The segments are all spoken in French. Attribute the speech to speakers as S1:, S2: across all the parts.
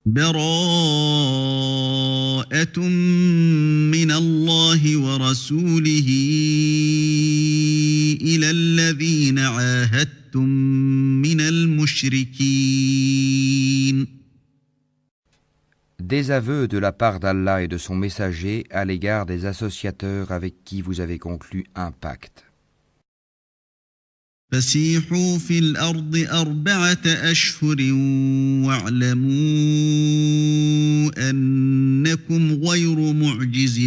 S1: براءة من الله ورسوله إلى الذين عاهدتم من المشركين.
S2: Désaveu de la part d'Allah et de son messager à l'égard des associateurs avec qui vous avez conclu un pacte.
S1: فسيحوا في الأرض 4 أشهر واعلموا أنكم غير معجز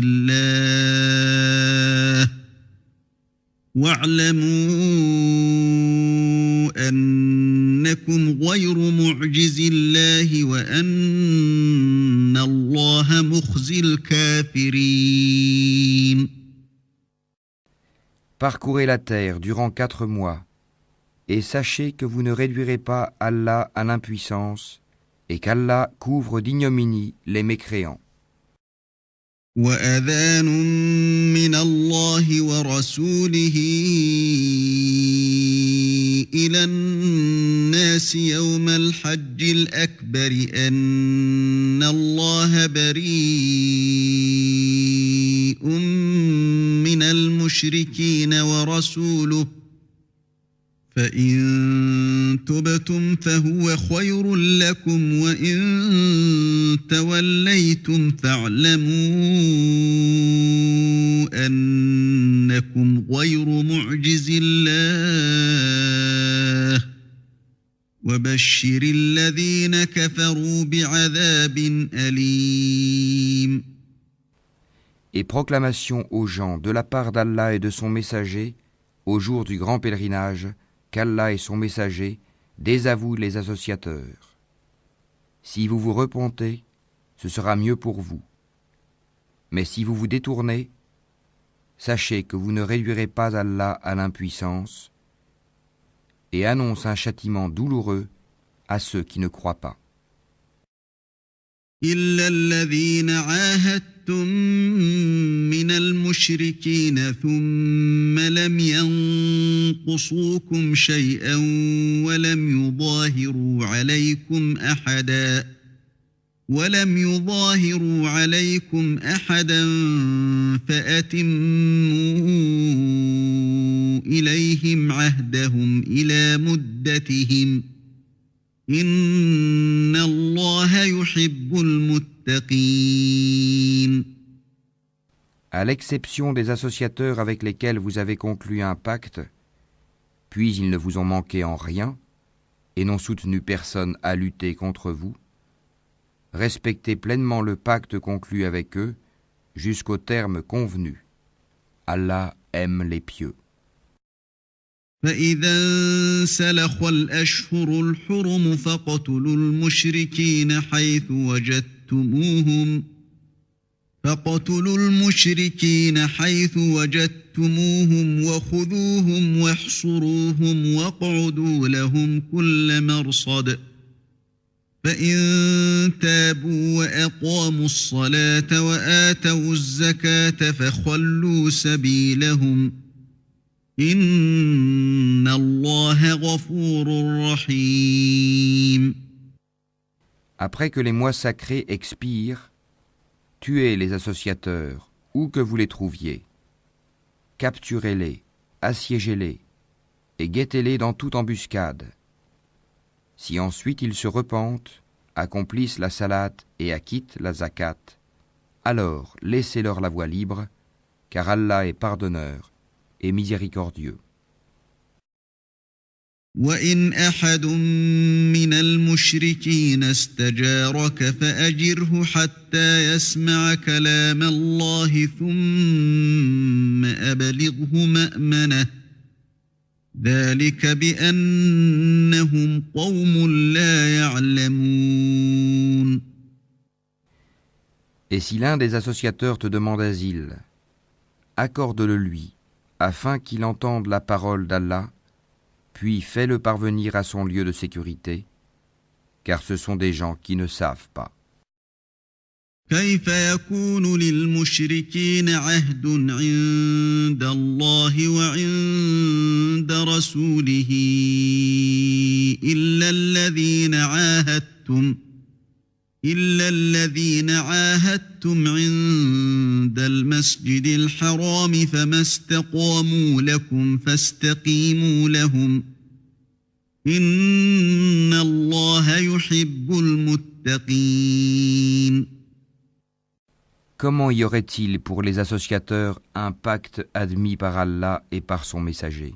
S1: الله وأن الله مخزي الكافرين.
S2: Parcourez la terre durant 4 mois, et sachez que vous ne réduirez pas Allah à l'impuissance, et qu'Allah couvre d'ignominie les mécréants.
S1: وأذان من الله ورسوله إلى الناس يوم الحج الأكبر أن الله بريء من المشركين ورسوله فإن تبتم فهو خير لكم وإن توليتم فاعلموا أنكم غير معجز الله وبشر الذين كفروا بعذاب أليم.
S2: Et proclamation aux gens de la part d'Allah et de son messager au jour du grand pèlerinage qu'Allah et son messager désavouent les associateurs. Si vous vous repentez, ce sera mieux pour vous. Mais si vous vous détournez, sachez que vous ne réduirez pas Allah à l'impuissance et annonce un châtiment douloureux à ceux qui ne croient pas.
S1: إلا الذين عاهدتم من المشركين ثم لم ينقصوكم شيئا ولم يظاهروا عليكم أحدا فأتموا إليهم عهدهم إلى مدتهم إن الله يحب المتقين.
S2: À l'exception des associateurs avec lesquels vous avez conclu un pacte, puis ils ne vous ont manqué en rien et n'ont soutenu personne à lutter contre vous, respectez pleinement le pacte conclu avec eux jusqu'au terme convenu. Allah aime les pieux.
S1: فإذا انسلخ الأشهر الحرم فاقتلوا المشركين حيث وجدتموهم وخذوهم واحصروهم واقعدوا لهم كل مرصد فإن تابوا وأقاموا الصلاة وآتوا الزكاة فخلوا سبيلهم إن الله غفور رحيم.
S2: Après que les mois sacrés expirent, tuez les associateurs, où que vous les trouviez. Capturez-les, assiégez-les, et guettez-les dans toute embuscade. Si ensuite ils se repentent, accomplissent la salate et acquittent la zakat, alors laissez-leur la voie libre, car Allah est pardonneur et miséricordieux.
S1: وَإِنْ أَحَدٌ مِّنَ الْمُشْرِكِينَ اسْتَجَارَكَ فَأَجِرْهُ حَتَّى يَسْمَعَ كَلَامَ اللَّهِ ثُمَّ أَبْلِغْهُ مَأْمَنَهُ ذَلِكَ بِأَنَّهُمْ قَوْمٌ لَّا يَعْلَمُونَ.
S2: Et si l'un des associateurs te demande asile, accorde-le lui, afin qu'il entende la parole d'Allah, puis fais-le parvenir à son lieu de sécurité, car ce sont des gens qui ne savent pas.
S1: كيف يكون للمشركين عهد عند الله وعند رسوله إلا الذين عاهدتم إلا الذين عاهدتم عند المسجد الحرام فما استقاموا لكم فاستقيموا لهم إن الله يحب المتقين.
S2: Comment y aurait-il pour les associateurs un pacte admis par Allah et par son messager?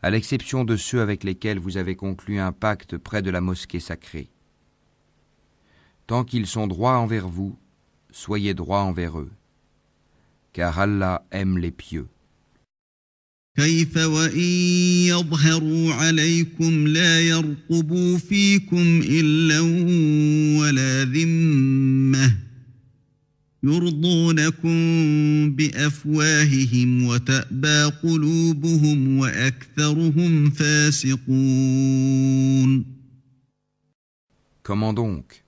S2: À l'exception de ceux avec lesquels vous avez conclu un pacte près de la mosquée sacrée. Tant qu'ils sont droits envers vous, soyez droits envers eux, car Allah aime les pieux.
S1: كيف وإن يظهروا عليكم لا يرقبوا فيكم إلا ولا ذمة يرضونكم بأفواههم وتأبى قلوبهم وأكثرهم فاسقون.
S2: Comment donc?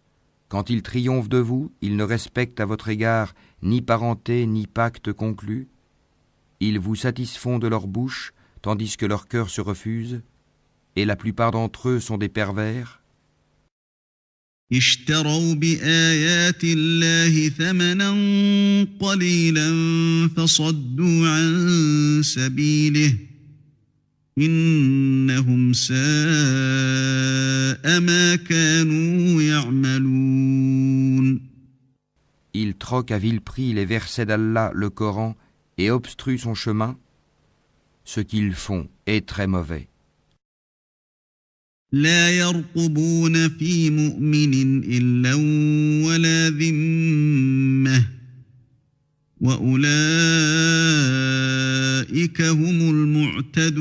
S2: Quand ils triomphent de vous, ils ne respectent à votre égard ni parenté ni pacte conclu. Ils vous satisfont de leur bouche, tandis que leur cœur se refuse, et la plupart d'entre eux sont des pervers.
S1: اشتروا بآيات الله ثمنا قليلا فصدوا عن سبيله إنهم ساء ما كانوا يعملون.
S2: Ils troquent à vil prix les versets d'Allah, le Coran, et obstruent son chemin. Ce qu'ils font est très mauvais.
S1: لا يرقبون في مؤمن إلا ولا ذمة وأولئك هم المعتدون.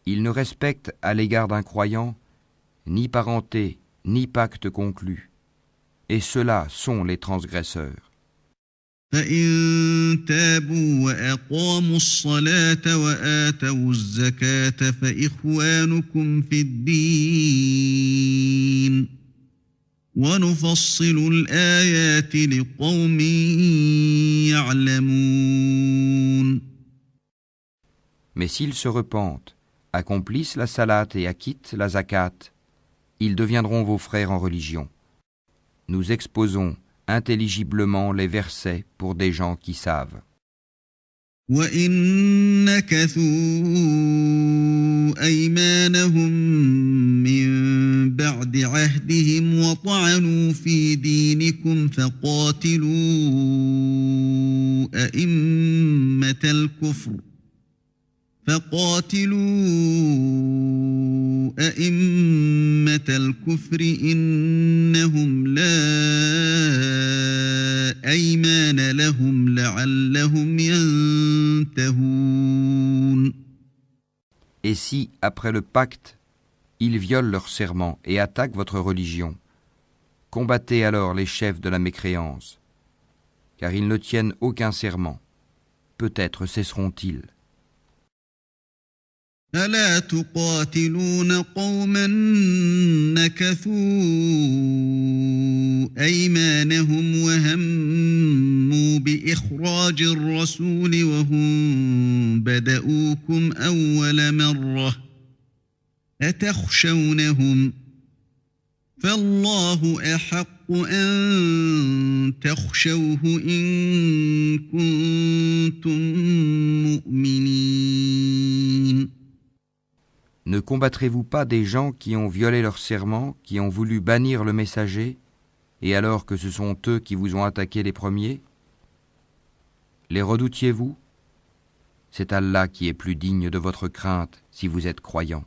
S2: Ils ne respectent à l'égard d'un croyant ni parenté, ni pacte conclu. Et ceux-là sont les transgresseurs.
S1: فإن تابوا وأقاموا الصلاة وآتوا الزكاة فإخوانكم في الدين ونفصل الآيات لقوم يعلمون.
S2: Mais s'ils se repentent, accomplissent la salat et acquittent la zakat, ils deviendront vos frères en religion. Nous exposons intelligiblement les versets pour des gens qui savent.
S1: وَإِن نَكَثُوا أَيْمَانَهُم مِّن بَعْدِ عَهْدِهِمْ وَطَعَنُوا فِي دِينِكُمْ فَقَاتِلُوا أئمة الكفر إنهم لا أيمان لهم لعلهم ينتهون.
S2: Et si, après le pacte, ils violent leur serment et attaquent votre religion, combattez alors les chefs de la mécréance, car ils ne tiennent aucun serment. Peut-être cesseront-ils.
S1: ألا تقاتلون قوما نكثوا أيمانهم وهموا بإخراج الرسول وهم بدؤوكم أول مرة أتخشونهم فالله أحق أن تخشوه إن كنتم مؤمنين.
S2: Ne combattrez-vous pas des gens qui ont violé leur serment, qui ont voulu bannir le messager, et alors que ce sont eux qui vous ont attaqué les premiers? Les redoutiez-vous? C'est Allah qui est plus digne de votre crainte si vous êtes croyants.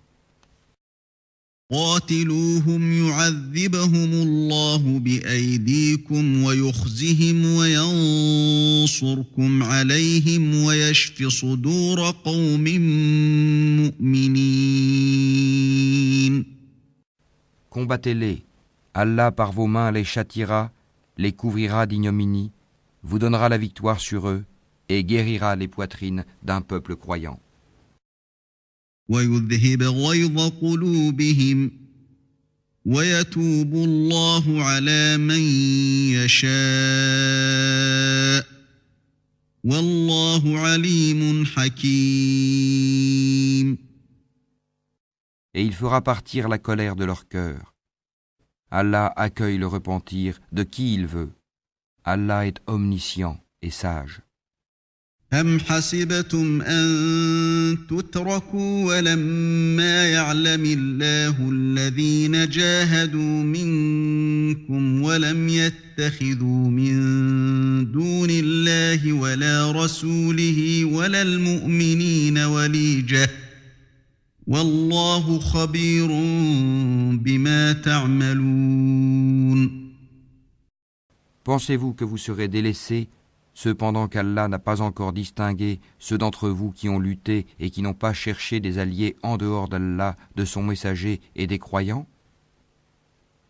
S1: قاتلوهم يعذبهم الله بأيديكم ويخزهم وينصركم عليهم ويشف صدور قوم مؤمنين.
S2: Combattez-les. Allah par vos mains les châtiera, les couvrira d'ignominie, vous donnera la victoire sur eux et guérira les poitrines d'un peuple croyant.
S1: ويذهب غيظ قلوبهم ويتوب الله على من يشاء والله عليم حكيم.
S2: et il fera partir la colère de leur cœur. Allah accueille le repentir de qui il veut. Allah est omniscient et sage.
S1: أم حسبتم أن تتركوا ولما يعلم الله الذين جاهدوا منكم ولم يتخذوا من دون الله ولا رسوله ولا المؤمنين وليجة والله خبير بما تعملون.
S2: Pensez-vous que vous serez délaissés cependant qu'Allah n'a pas encore distingué ceux d'entre vous qui ont lutté et qui n'ont pas cherché des alliés en dehors d'Allah, de son messager et des croyants?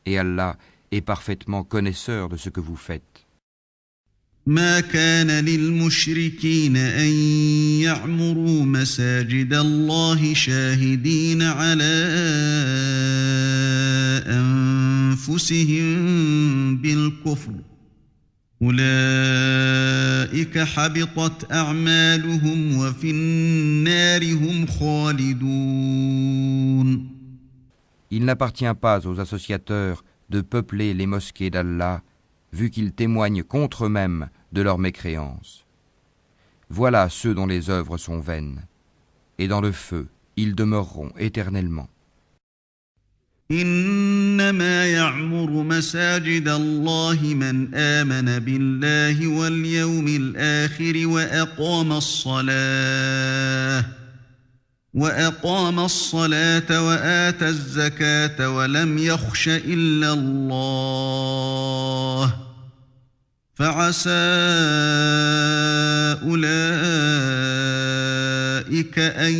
S2: Et Allah est parfaitement connaisseur de ce que vous faites.
S1: ما كان للمشركين أن يعمروا مساجد الله شاهدين على أنفسهم بالكفر أولئك حبطت أعمالهم وفي النار هم خالدون.
S2: Il n'appartient pas aux associateurs de peupler les mosquées d'Allah, vu qu'ils témoignent contre eux-mêmes de leur mécréance. Voilà ceux dont les œuvres sont vaines, et dans le feu, ils demeureront éternellement.
S1: إنما يعمر مساجد الله من آمن بالله واليوم الآخر وأقام الصلاة وآتى الزكاة ولم يخش إلا الله فعسى أولئك أن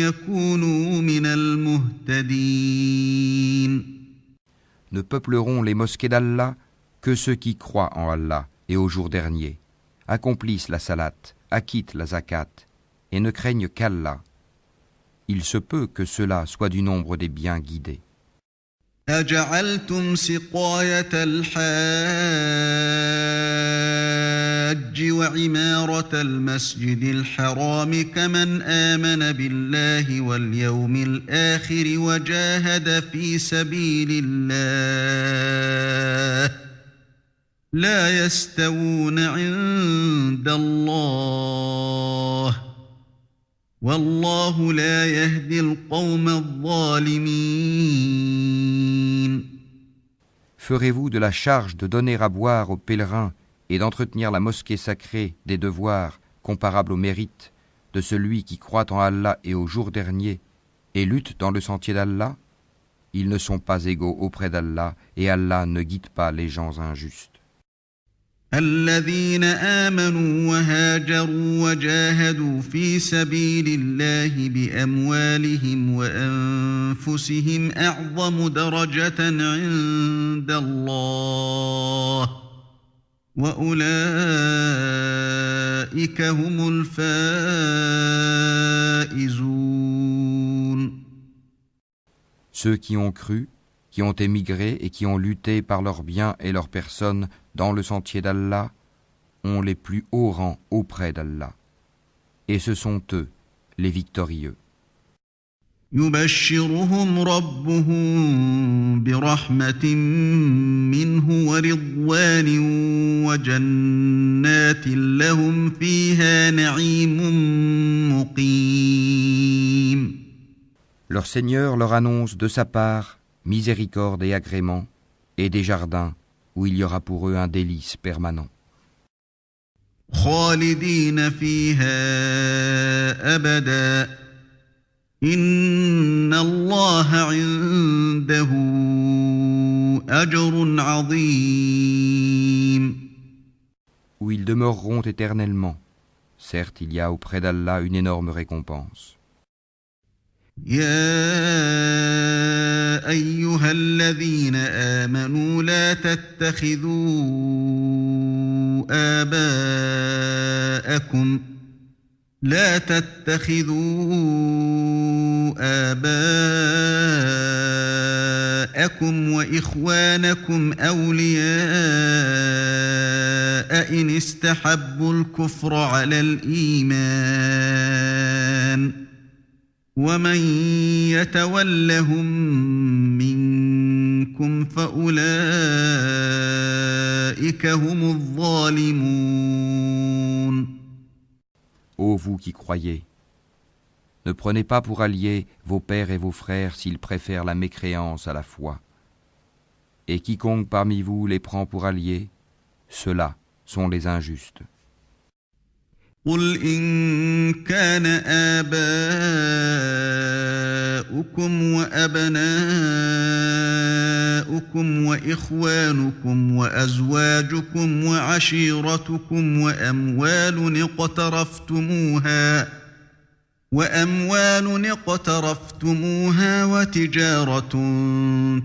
S1: يكونوا من المهتدين.
S2: Ne peupleront les mosquées d'Allah que ceux qui croient en Allah et au jour dernier, accomplissent la salat, acquittent la zakat et ne craignent qu'Allah. Il se peut que cela soit du nombre des bien guidés.
S1: أجعلتم سقاية الحاج وعمارة المسجد الحرام كمن آمن بالله واليوم الآخر وجاهد في سبيل الله لا يستوون عند الله والله لا يهدي القوم الظالمين.
S2: Ferez-vous de la charge de donner à boire aux pèlerins et d'entretenir la mosquée sacrée des devoirs comparables au mérite de celui qui croit en Allah et au jour dernier et lutte dans le sentier d'Allah? Ils ne sont pas égaux auprès d'Allah et Allah ne guide pas les gens injustes.
S1: الذين آمنوا وهاجروا وجاهدوا في سبيل الله بأموالهم وأنفسهم أعظم درجة عند الله وأولئك هم الفائزون.
S2: Ceux qui ont cru, qui ont émigré et qui ont lutté par leurs biens et leurs personnes dans le sentier d'Allah, ont les plus hauts rangs auprès d'Allah. Et ce sont eux, les victorieux.
S1: يبشرهم ربهم برحمة منه ورضوان وجنات لهم فيها نعيم مقيم.
S2: Leur Seigneur leur annonce de sa part miséricorde et agrément, et des jardins où il y aura pour eux un délice permanent.
S1: خالدين فيها أبدا إن الله عنده أجر عظيم.
S2: Où ils demeureront éternellement. Certes, il y a auprès d'Allah une énorme récompense.
S1: يا أيها الذين آمنوا لا تتخذوا آباءكم وإخوانكم أولياء إن استحبوا الكفر على الإيمان ومن يتولهم منكم فأولئك هم الظالمون.
S2: Ô vous qui croyez, ne prenez pas pour alliés vos pères et vos frères s'ils préfèrent la mécréance à la foi. Et quiconque parmi vous les prend pour alliés, ceux-là sont les injustes.
S1: قل إن كان آباؤكم وأبناؤكم وإخوانكم وأزواجكم وعشيرتكم وأموال اقترفتموها وتجارة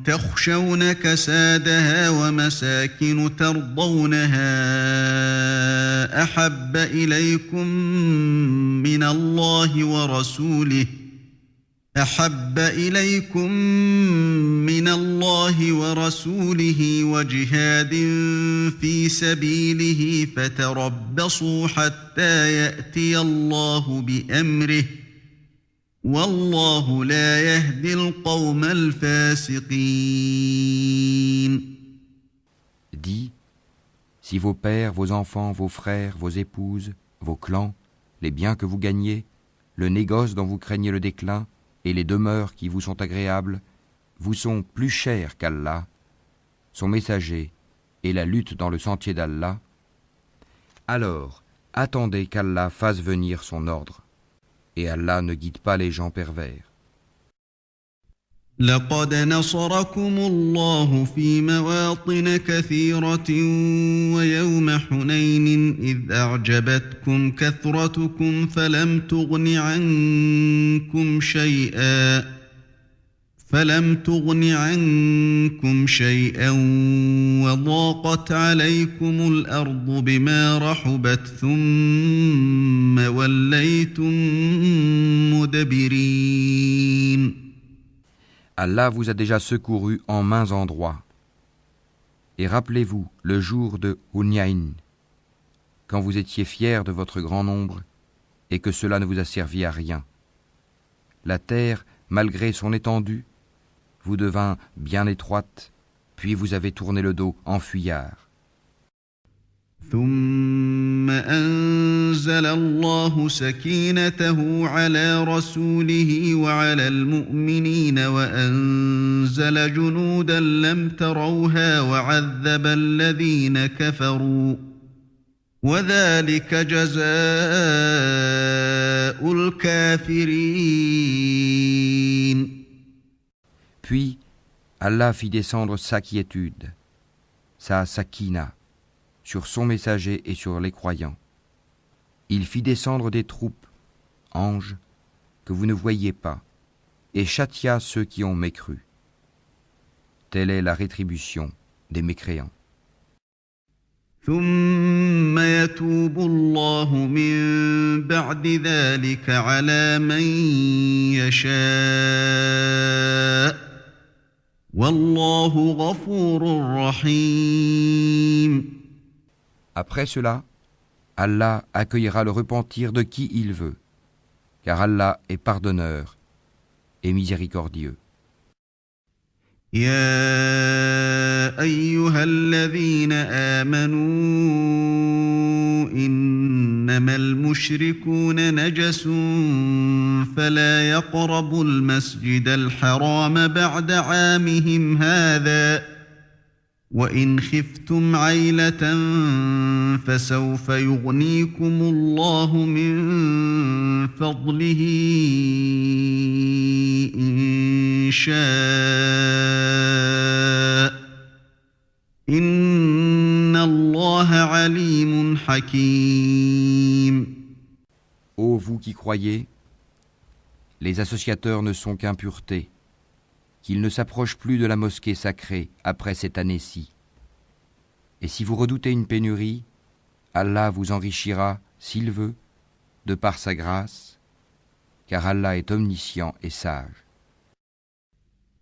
S1: تخشون كسادها ومساكن ترضونها أحب إليكم من الله ورسوله وجهاد في سبيله فتربصوا حتى يأتي الله بأمره والله لا يهدي القوم الفاسقين.
S2: Dis, si vos pères, vos enfants, vos frères, vos épouses, vos clans, les biens que vous gagnez, le négoce dont vous craignez le déclin, et les demeures qui vous sont agréables, vous sont plus chers qu'Allah, son messager, et la lutte dans le sentier d'Allah, alors attendez qu'Allah fasse venir son ordre, et Allah ne guide pas les gens pervers.
S1: لقد نصركم الله في مواطن كثيرة ويوم حنين إذ أعجبتكم كثرتكم فلم تغن عنكم شيئا وضاقت عليكم الأرض بما رحبت ثم وليتم مدبرين.
S2: Allah vous a déjà secouru en maints endroits. Et rappelez-vous le jour de Hunayn, quand vous étiez fiers de votre grand nombre et que cela ne vous a servi à rien. La terre, malgré son étendue, vous devint bien étroite, puis vous avez tourné le dos en fuyard.
S1: ثم أنزل الله سكينته على رسوله وعلى المؤمنين وأنزل جنودا لم تروها وعذب الذين كفروا وذلك جزاء الكافرين.
S2: Puis Allah fit descendre sa quiétude, sa sakina, sur son messager et sur les croyants. Il fit descendre des troupes, anges, que vous ne voyiez pas, et châtia ceux qui ont mécru. Telle est la rétribution des mécréants.
S1: ثم يتوب الله من بعد ذلك على من يشاء والله غفور رحيم.
S2: Après cela, Allah accueillera le repentir de qui il veut, car Allah est pardonneur et miséricordieux.
S1: يا أيها الذين آمنوا إنما المشركون نجس فلا يقربوا المسجد الحرام بعد عامهم هذا وإن خفتم عيلة فسوف يغنيكم الله من فضله إن شاء إن الله عليم حكيم.
S2: Ô vous qui croyez, les associateurs ne sont qu'impuretés, qu'ils ne s'approchent plus de la mosquée sacrée après cette année-ci. Et si vous redoutez une pénurie, Allah vous enrichira, s'il veut, de par sa grâce, car Allah est omniscient et sage.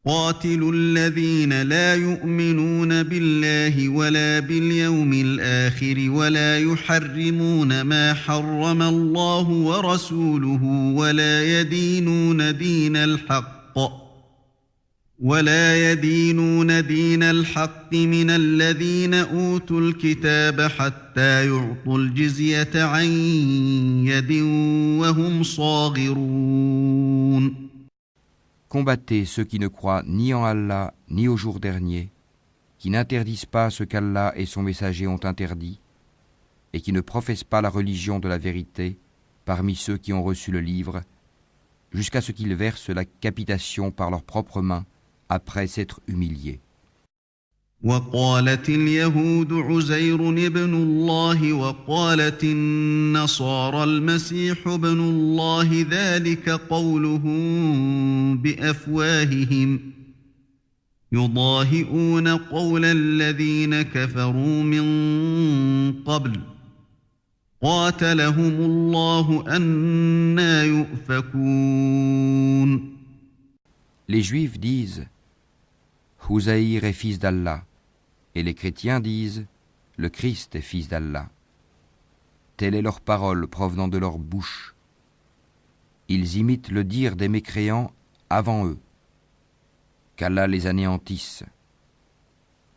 S1: قاتلوا الذين لا يؤمنون بالله ولا باليوم الآخر ولا يحرمون ما حرم الله ورسوله ولا يدينون دين الحق من الذين أوتوا الكتاب حتى يعطوا الجزية عن يد وهم صاغرون.
S2: Combattez ceux qui ne croient ni en Allah ni au jour dernier, qui n'interdisent pas ce qu'Allah et son messager ont interdit, et qui ne professent pas la religion de la vérité parmi ceux qui ont reçu le livre, jusqu'à ce qu'ils versent la capitation par leurs propres mains après s'être humiliés.
S1: وقالت اليهود عزير ابن الله وقالت النصارى المسيح ابن الله ذلك قولهم بأفواههم يضاهئون قول الذين كفروا من قبل قاتلهم الله أنى يؤفكون.
S2: Les Juifs disent Houzaïr est fils d'Allah, et les chrétiens disent le Christ est fils d'Allah. Telle est leur parole provenant de leur bouche. Ils imitent le dire des mécréants avant eux. Qu'Allah les anéantisse.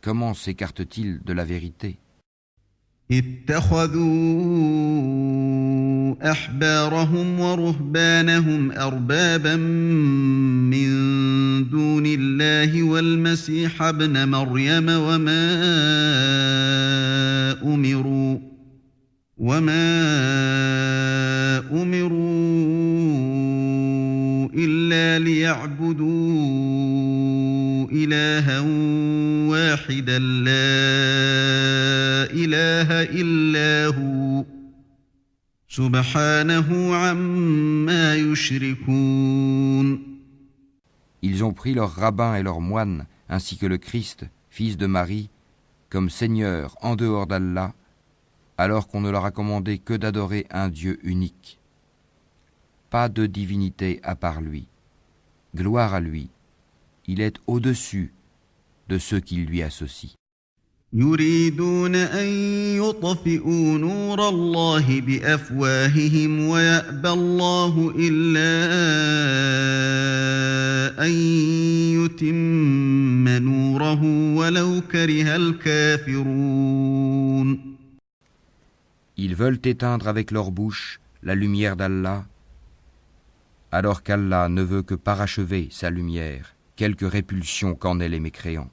S2: Comment s'écartent-ils de la vérité?
S1: اتخذوا أحبارهم ورهبانهم أربابا من دون الله والمسيح ابن مريم وما أمروا إلا ليعبدوا إلها واحدا لا إله إلا هو سبحانه عما يشركون.
S2: Ils ont pris leurs rabbins et leurs moines, ainsi que le Christ, fils de Marie, comme Seigneur en dehors d'Allah, alors qu'on ne leur a commandé que d'adorer un Dieu unique. Pas de divinité à part lui. Gloire à lui. Il est au-dessus de ceux qui lui associent.
S1: يريدون أن يطفئوا نور الله بأفواههم ويأبى الله إلا أن يتم نوره ولو كره الكافرون.
S2: Ils veulent éteindre avec leur bouche la lumière d'Allah, alors qu'Allah ne veut que parachever sa lumière, quelque répulsion qu'en aient les mécréants.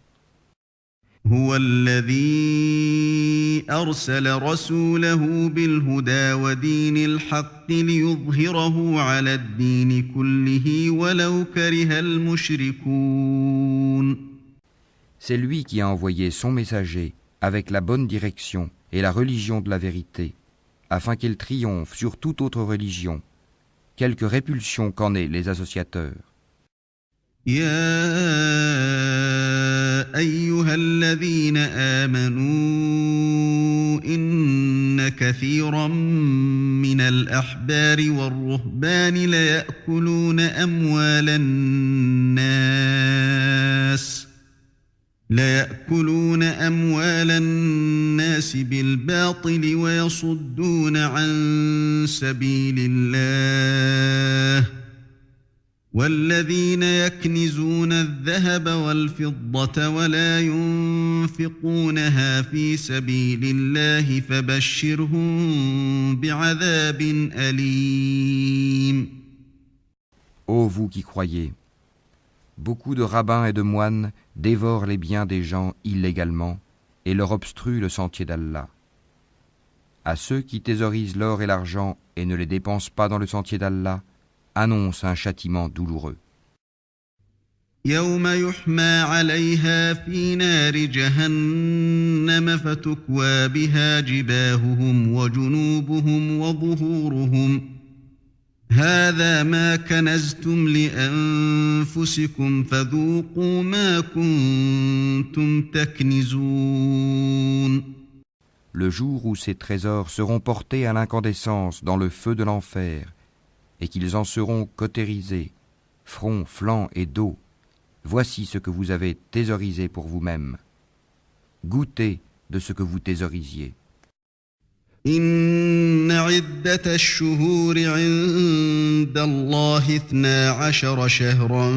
S1: هو الذي أرسل رسوله بالهدى ودين الحق ليظهره على الدين كله ولو كره المشركون.
S2: C'est lui qui a envoyé son messager avec la bonne direction et la religion de la vérité, afin qu'il triomphe sur toute autre religion, quelque répulsion qu'en aient les associateurs.
S1: يا أيها الذين آمنوا إن كثيرا من الأحبار والرهبان ليأكلون أموال الناس بالباطل ويصدون عن سبيل الله والذين يكنزون الذهب والفضة ولا ينفقونها في سبيل الله فبشرهم بعذاب أليم.
S2: Ô vous qui croyez, beaucoup de rabbins et de moines dévorent les biens des gens illégalement et leur obstruent le sentier d'Allah. À ceux qui thésaurisent l'or et l'argent et ne les dépensent pas dans le sentier d'Allah, annonce un châtiment douloureux.
S1: يوم يحمى عليها في نار جهنم فتكوى بها جباههم وجنوبهم وظهورهم هذا ما كنزتم لأنفسكم فذوقوا ما كنتم تكنزون.
S2: Le jour où ces trésors seront portés à l'incandescence dans le feu de l'enfer, et qu'ils en seront cautérisés, front, flanc et dos. Voici ce que vous avez thésaurisé pour vous-même. Goûtez de ce que vous thésaurisiez.
S1: إن عدة الشهور عند الله 12 شهرا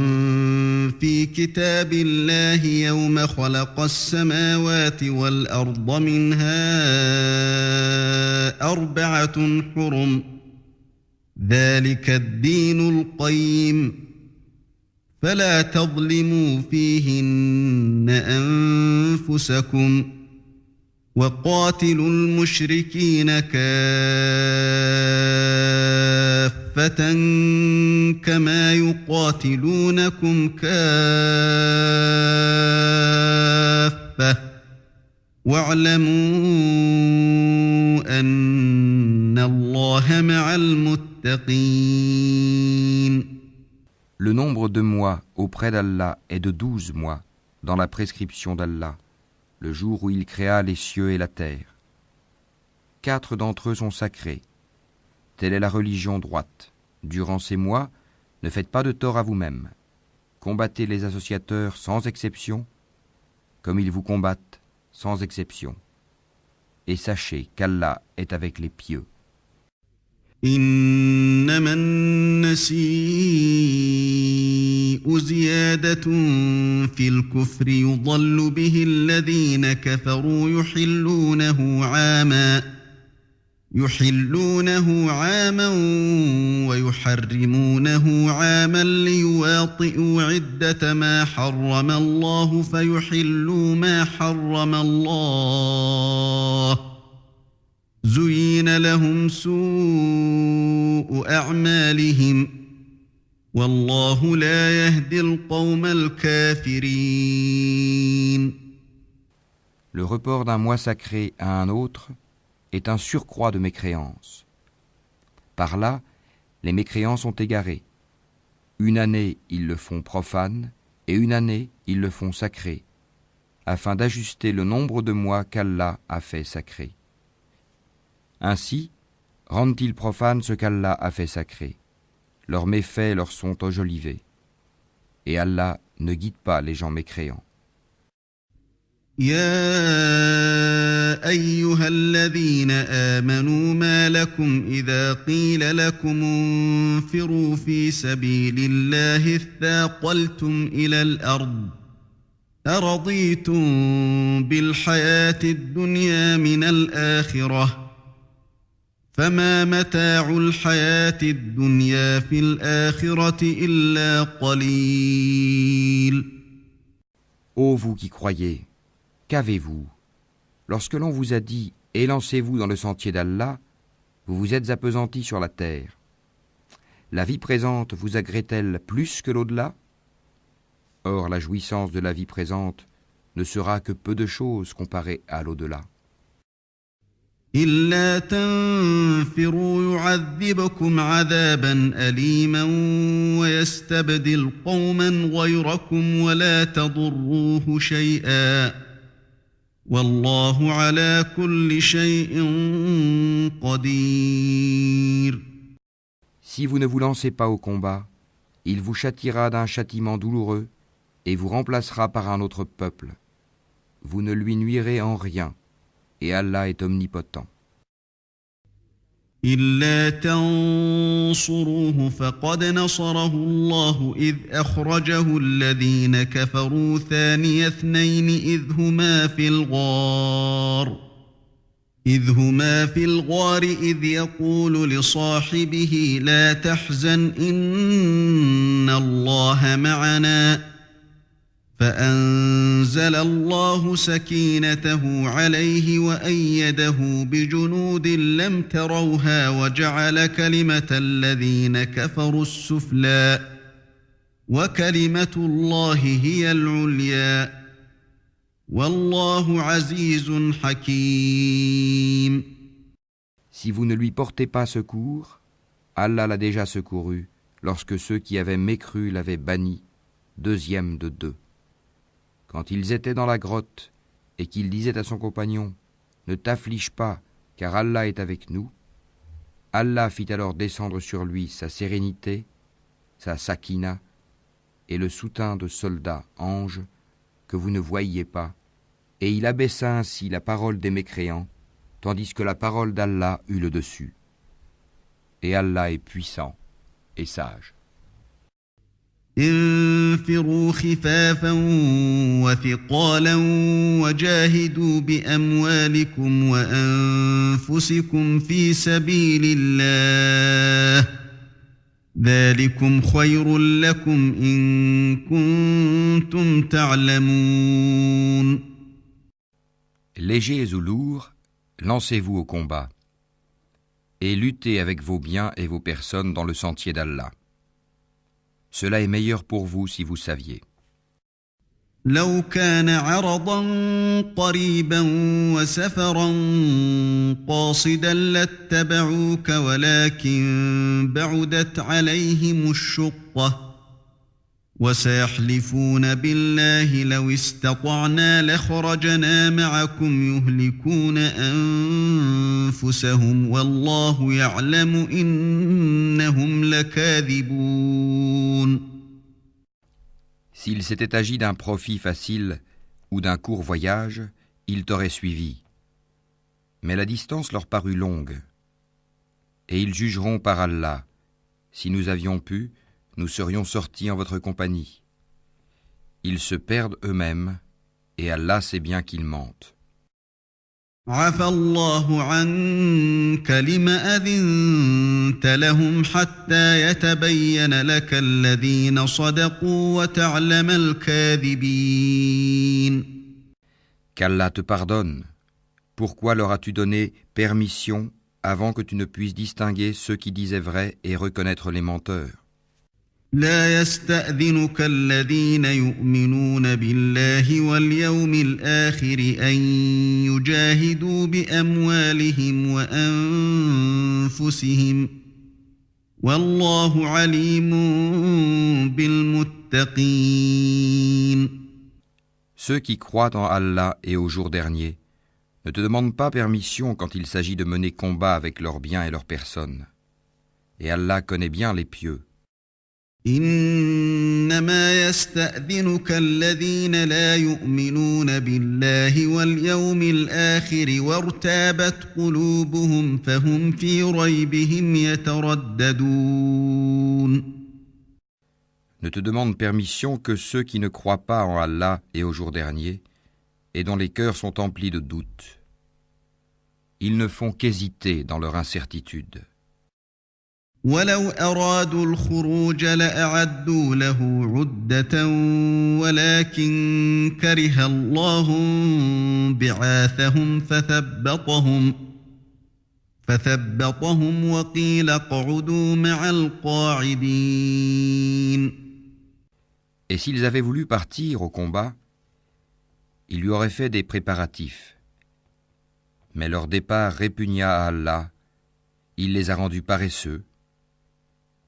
S1: في كتاب الله يوم خلق السماوات والأرض منها 4 حرم ذلك الدين القيم فلا تظلموا فيهن أنفسكم وقاتلوا المشركين كافة كما يقاتلونكم كافة واعلموا أن الله مع المتقين.
S2: Le nombre de mois auprès d'Allah est de 12 mois dans la prescription d'Allah, le jour où il créa les cieux et la terre. 4 d'entre eux sont sacrés. Telle est la religion droite. Durant ces mois, ne faites pas de tort à vous-même. Combattez les associateurs sans exception, comme ils vous combattent sans exception. Et sachez qu'Allah est avec les pieux.
S1: إنما النسيء زيادة في الكفر يضل به الذين كفروا يحلونه عاما ويحرمونه عاما ليواطئوا عدة ما حرم الله فيحلوا ما حرم الله زين لهم سوء أعمالهم والله لا يهدي القوم الكافرين.
S2: Le report d'un mois sacré à un autre est un surcroît de mécréance. Par là, les mécréants sont égarés. Une année, ils le font profane, et une année, ils le font sacré, afin d'ajuster le nombre de mois qu'Allah a fait sacré. Ainsi, rendent-ils profane ce qu'Allah a fait sacré. Leurs méfaits leur sont enjolivés. Et Allah ne guide pas les gens mécréants.
S1: يا أيها الذين آمنوا ما لكم إذا قيل لكم انفروا في سبيل الله اثاقلتم إلى الأرض أرضيتم بالحياة الدنيا من الآخرة فما متاع الحياة الدنيا في الآخرة إلا قليل.
S2: Ô vous qui croyez, qu'avez-vous? Lorsque l'on vous a dit « Élancez-vous dans le sentier d'Allah », vous vous êtes appesantis sur la terre. La vie présente vous agrée-t-elle plus que l'au-delà? Or, la jouissance de la vie présente ne sera que peu de choses comparée à l'au-delà.
S1: إلا تنفروا يعذبكم عذابا أليما ويستبدل قوما غيركم ولا تضروه شيئا والله على كل شيء قدير.
S2: Si vous ne vous lancez pas au combat, il vous châtiera d'un châtiment douloureux et vous remplacera par un autre peuple. Vous ne lui nuirez en rien, et Allah est omnipotent.
S1: إلا تنصروه فقد نصره الله إذ أخرجه الذين كفروا ثاني اثنين إذ هما في الغار إذ يقول لصاحبه لا تحزن إن الله معنا فأنزل الله سكينته عليه وأيده بجنود لم تروها وجعل كلمة الذين كفروا السفلى وكلمة الله هي العليا والله عزيز حكيم.
S2: Si vous ne lui portez pas secours, Allah l'a déjà secouru lorsque ceux qui avaient mécru l'avaient banni, deuxième de deux. Quand ils étaient dans la grotte et qu'il disait à son compagnon « Ne t'afflige pas, car Allah est avec nous », Allah fit alors descendre sur lui sa sérénité, sa sakina, et le soutien de soldats anges que vous ne voyiez pas, et il abaissa ainsi la parole des mécréants, tandis que la parole d'Allah eut le dessus. Et Allah est puissant et sage.
S1: انفروا خفافا وثقالا وجاهدوا بأموالكم وأنفسكم في سبيل الله ذلكم خير لكم إن كنتم تعلمون.
S2: Légers ou lourds, lancez-vous au combat, et luttez avec vos biens et vos personnes dans le sentier d'Allah. Cela est meilleur pour vous si vous saviez.
S1: لو كان عرضا قريبا وسفرا قاصدا لاتبعوك ولكن بعدت عليهم الشقة وسيحلفون بالله لو استطعنا لخرجنا معكم يهلكون أنفسهم والله يعلم إنهم لكاذبون.
S2: S'il s'était agi d'un profit facile ou d'un court voyage, ils t'auraient suivi. Mais la distance leur parut longue. Et ils jugeront par Allah. Si nous avions pu, nous serions sortis en votre compagnie. Ils se perdent eux-mêmes, et Allah sait bien qu'ils mentent.
S1: عفى الله عنك لم أذنت لهم حتى يتبين لك الذين صدقوا وتعلم الكاذبين.
S2: Qu'Allah te pardonne. Pourquoi leur as-tu donné permission avant que tu ne puisses distinguer ceux qui disaient vrai et reconnaître les menteurs?
S1: لا يستأذنك الذين يؤمنون بالله واليوم الآخر أن يجاهدوا بأموالهم وأنفسهم والله عليم بالمتقين.
S2: Ceux qui croient en Allah et au jour dernier ne te demandent pas permission quand il s'agit de mener combat avec leurs biens et leurs personnes. Et Allah connaît bien les pieux.
S1: إنما يستأذنك الذين لا يؤمنون بالله واليوم الآخر وارتابت قلوبهم فهم في ريبهم يترددون.
S2: Ne te demandent permission que ceux qui ne croient pas en Allah et au jour dernier et dont les cœurs sont emplis de doutes. Ils ne font qu'hésiter dans leur incertitude.
S1: ولو أرادوا الخروج لأعدوا له عدة ولكن كره الله بعاثهم فثبطهم وقيل اقعدوا مع القاعدين.
S2: Et s'ils avaient voulu partir au combat, ils lui auraient fait des préparatifs. Mais leur départ répugna à Allah, il les a rendus paresseux,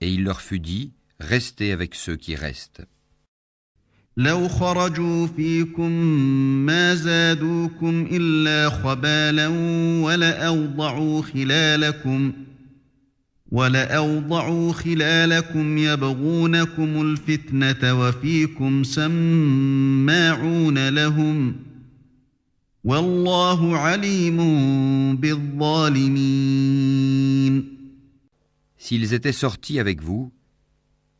S2: et il leur fut dit, restez avec ceux qui restent.
S1: لو خرجوا فيكم ما زادوكم إلا خبالا ولأوضعوا خلالكم يبغونكم الفتنة وفيكم سماعون لهم والله عليم بالظالمين.
S2: S'ils étaient sortis avec vous,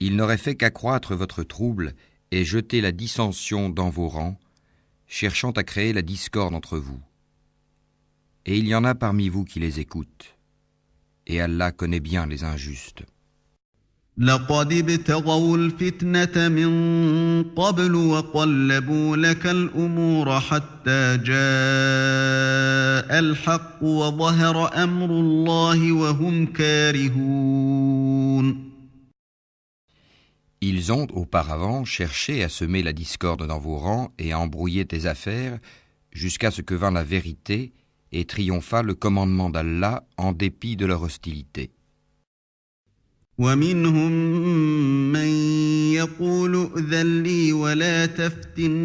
S2: ils n'auraient fait qu'accroître votre trouble et jeter la dissension dans vos rangs, cherchant à créer la discorde entre vous. Et il y en a parmi vous qui les écoutent. Et Allah connaît bien les injustes.
S1: لقد ابتغوا الفتنة من قبل وقلبوا لك الأمور حتى جاء الحق وظهر أمر الله وهم كارهون.
S2: Ils ont auparavant cherché à semer la discorde dans vos rangs et à embrouiller tes affaires jusqu'à ce que vint la vérité et triompha le commandement d'Allah en dépit de leur hostilité.
S1: ومنهم من يقول ائذن لي ولا تفتني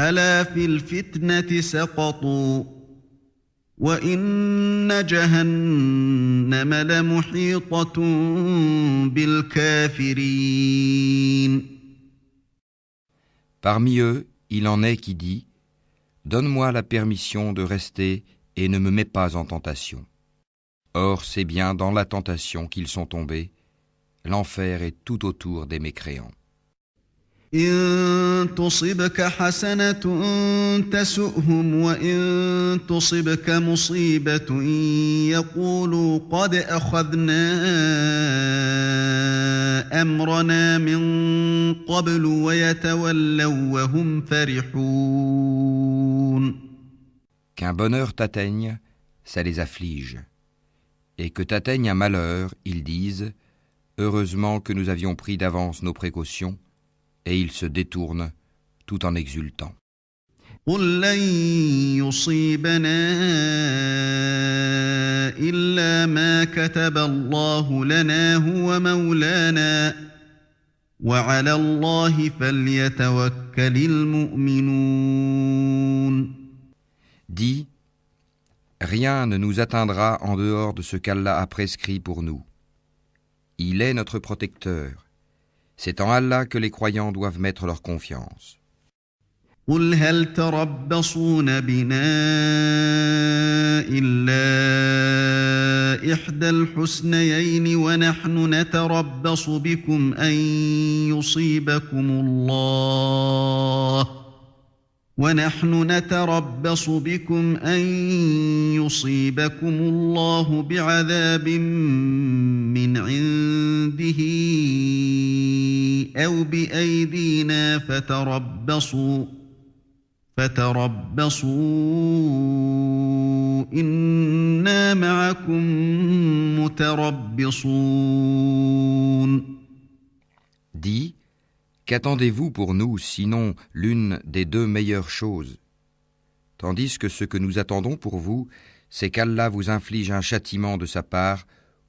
S1: ألا في الفتنة سقطوا وإن جهنم لمحيطة بالكافرين.
S2: Parmi eux, il en est qui dit « Donne-moi la permission de rester et ne me mets pas en tentation. » Or, c'est bien dans la tentation qu'ils sont tombés. L'enfer est tout autour des mécréants.
S1: إن تصبك حسنة تسؤهم وإن تصبك مصيبة يقولوا قد أخذنا أمرنا من قبل ويتولوا وهم فرحون.
S2: Qu'un bonheur t'atteigne, ça les afflige. Et que t'atteigne un malheur, ils disent « Heureusement que nous avions pris d'avance nos précautions » et ils se détournent tout en exultant.
S1: قل لن يصيبنا إلا ما كتب الله لنا هو مولانا وعلى الله فليتوكل المؤمنون.
S2: Dis, rien ne nous atteindra en dehors de ce qu'Allah a prescrit pour nous. Il est notre protecteur. C'est en Allah que les croyants doivent mettre leur confiance.
S1: قل هل تربصون بنا إلا إحدى الحسنيين ونحن نتربص بكم أن يصيبكم الله بعذاب من عنده أو بأيدينا فتربصوا إنا معكم متربصون.
S2: Dis, qu'attendez-vous pour nous sinon l'une des deux meilleures choses? Tandis que ce que nous attendons pour vous, c'est qu'Allah vous inflige un châtiment de sa part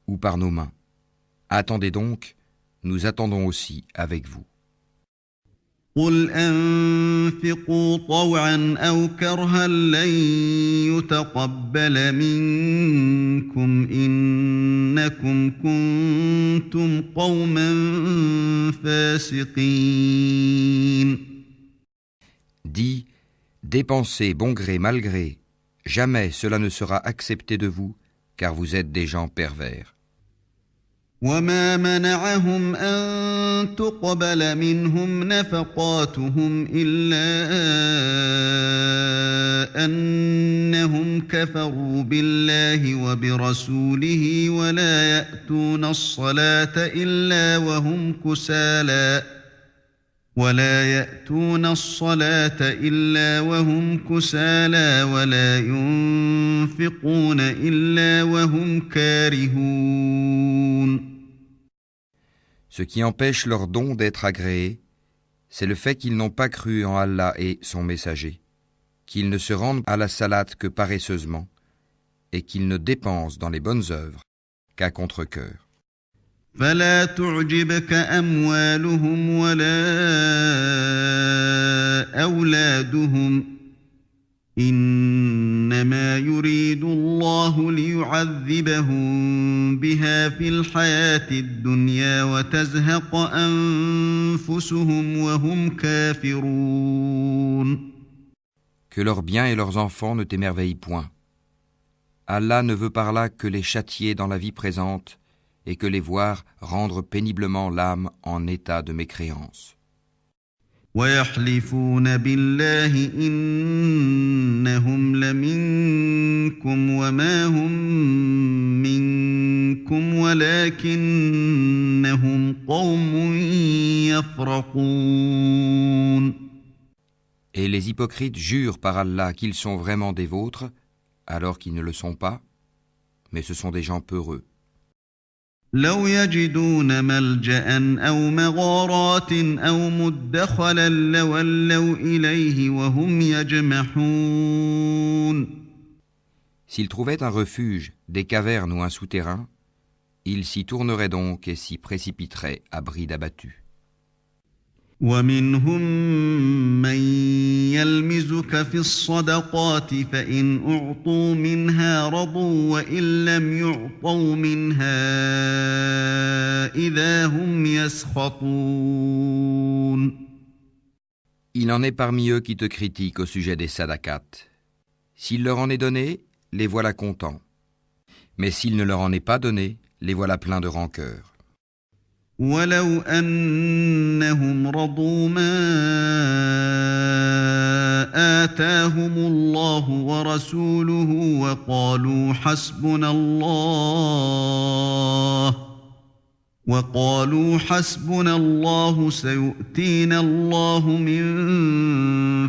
S2: ou par nos mains. Attendez donc, nous attendons aussi avec vous.
S1: قل أنفقوا طوعا أو كرها لن يتقبل منكم إنكم كنتم قوما فاسقين.
S2: Dis, dépensez bon gré mal gré, jamais cela ne sera accepté de vous, car vous êtes des gens pervers.
S1: وما منعهم أن تقبل منهم نفقاتهم إلا أنهم كفروا بالله وبرسوله ولا يأتون الصلاة إلا وهم كسالى ولا ينفقون إلا وهم كارهون.
S2: Ce qui empêche leur don d'être agréé, c'est le fait qu'ils n'ont pas cru en Allah et son messager, qu'ils ne se rendent à la salate que paresseusement, et qu'ils ne dépensent dans les bonnes œuvres qu'à contre-cœur.
S1: فلا تعجبك أموالهم ولا أولادهم إنما يريد الله ليعذبهم بها في الحياة الدنيا وتزهق أنفسهم وهم كافرون.
S2: Que leurs biens et leurs enfants ne t'émerveillent point. Allah ne veut par là que les châtier dans la vie présente et que les voir rendre péniblement l'âme en état de mécréance.
S1: ويحلفون بالله إنهم لمنكم وما هم منكم ولكنهم قوم يفرقون.
S2: Et les hypocrites jurent par Allah qu'ils sont vraiment des vôtres, alors qu'ils ne le sont pas, mais ce sont des gens peureux.
S1: لو يجدون ملجأ أو مغارات أو مدخلا لولوا إليه وهم يجمحون.
S2: S'ils trouvaient un refuge, des cavernes ou un souterrain, ils s'y tourneraient donc et s'y précipiteraient à bride abattue.
S1: ومنهم من يلمزك في الصدقات فإن أعطوا منها رضوا وإن لم يعطوا منها إذا هم يسخطون.
S2: Il en est parmi eux qui te critiquent au sujet des sadaqat. S'il leur en est donné, les voilà contents. Mais s'il ne leur en est pas donné, les voilà pleins de rancœur.
S1: ولو أنهم رضوا ما آتاهم الله ورسوله وقالوا حسبنا الله سيؤتينا الله من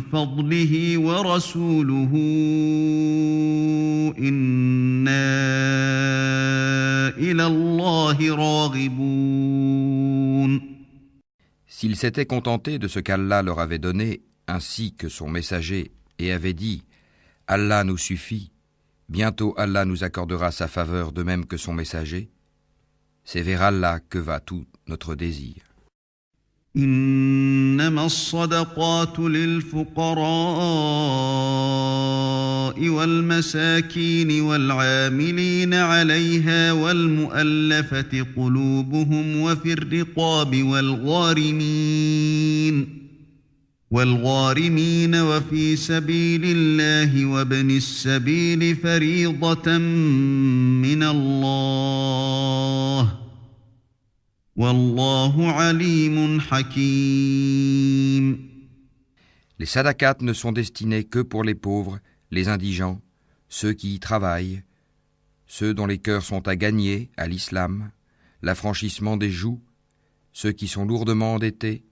S1: فضله ورسوله إنا إلى الله راغبون.
S2: S'ils s'étaient contentés de ce qu'Allah leur avait donné, ainsi que son messager, et avaient dit « Allah nous suffit, bientôt Allah nous accordera sa faveur de même que son messager », c'est vers Allah que va tout notre désir.
S1: إنما الصدقات للفقراء والمساكين والعاملين عليها والمؤلفة قلوبهم وفي الرقاب والغارمين وفي سبيل الله وابن السبيل فريضة من الله والله عليم حكيم.
S2: Les sadaqat ne sont destinés que pour les pauvres, les indigents, ceux qui y travaillent, ceux dont les cœurs sont à gagner à l'islam, l'affranchissement des joues, ceux qui sont lourdement endettés,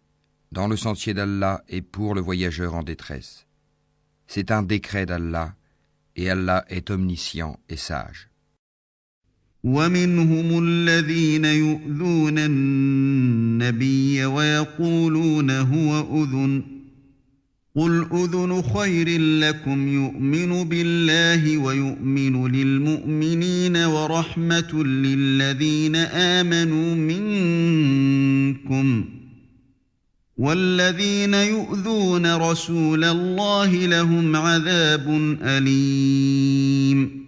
S2: dans le sentier d'Allah et pour le voyageur en détresse. C'est un décret d'Allah, et Allah est omniscient et sage.
S1: ومنهم الذين يؤذون النبي ويقولون هو أذن قل أذن خير لكم يؤمن بالله ويؤمن للمؤمنين ورحمة للذين آمنوا منكم والذين يؤذون رسول الله لهم عذاب أليم.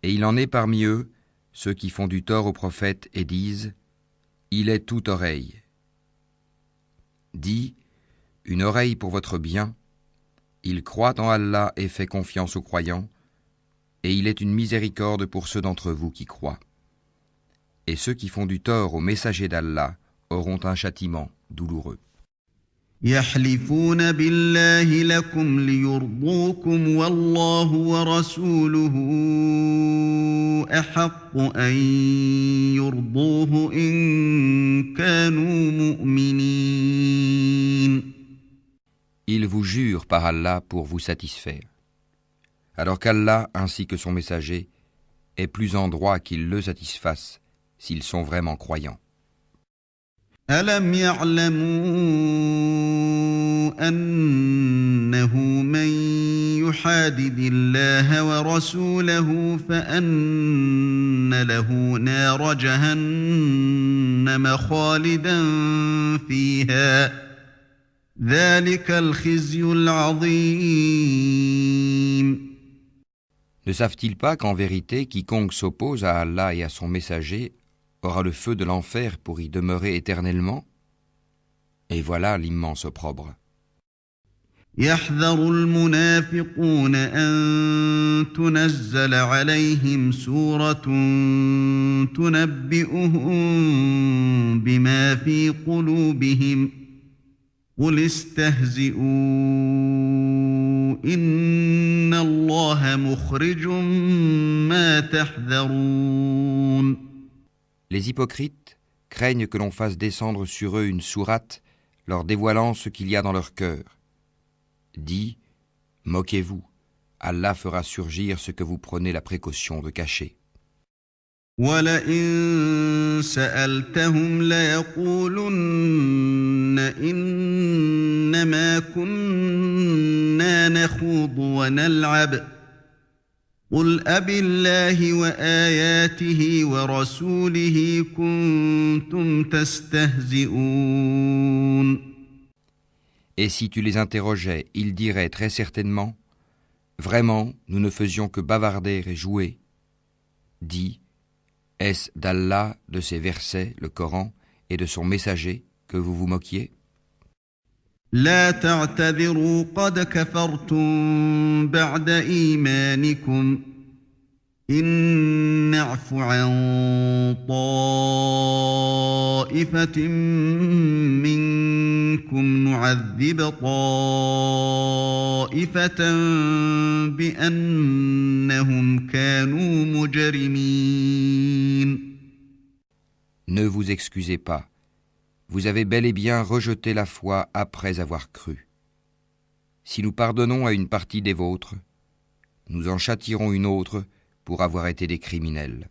S2: Et il en est parmi eux ceux qui font du tort au prophète et disent « Il est toute oreille ». Dis « Une oreille pour votre bien ». Il croit en Allah et fait confiance aux croyants, et il est une miséricorde pour ceux d'entre vous qui croient. Et ceux qui font du tort au messager d'Allah auront un châtiment douloureux.
S1: يحلفون بالله لكم ليرضوكم والله ورسوله أحق أن يرضوه إن كانوا مؤمنين.
S2: Ils vous jurent par Allah pour vous satisfaire, alors qu'Allah ainsi que son messager est plus en droit qu'ils le satisfassent s'ils sont vraiment croyants.
S1: ألم يعلموا أنه من يحادد الله ورسوله فأن له نار جهنم خالدا فيها ذلك الخزي العظيم.
S2: Ne savent-ils pas qu'en vérité, quiconque s'oppose à Allah et à son messager aura le feu de l'enfer pour y demeurer éternellement? Et voilà l'immense opprobre.
S1: يحذر المنافقون أن تنزل عليهم سورة تنبئهم بما في قلوبهم قل استهزئوا إن الله مخرج ما تحذرون.
S2: Les hypocrites craignent que l'on fasse descendre sur eux une sourate leur dévoilant ce qu'il y a dans leur cœur. Dis, moquez-vous, Allah fera surgir ce que vous prenez la précaution de cacher.
S1: وَلَئِن سَأَلْتَهُمْ لَيَقُولُنَّ إِنَّمَا كُنَّا نَخُوضُ وَنَلْعَبُ قُلْ أَبِاللَّهِ وَآيَاتِهِ وَرَسُولِهِ كُنتُمْ تَسْتَهْزِئُونَ.
S2: Et si tu les interrogeais, ils diraient très certainement, « Vraiment, nous ne faisions que bavarder et jouer. » Dis, est-ce d'Allah, de ses versets, le Coran, et de son messager, que vous vous moquiez?
S1: لا تعتذروا قد كفرتم بعد إيمانكم إن نعف عن طائفة منكم نعذب طائفة بأنهم كانوا مجرمين.
S2: Ne vous excusez pas. Vous avez bel et bien rejeté la foi après avoir cru. Si nous pardonnons à une partie des vôtres, nous en châtierons une autre pour avoir été des criminels.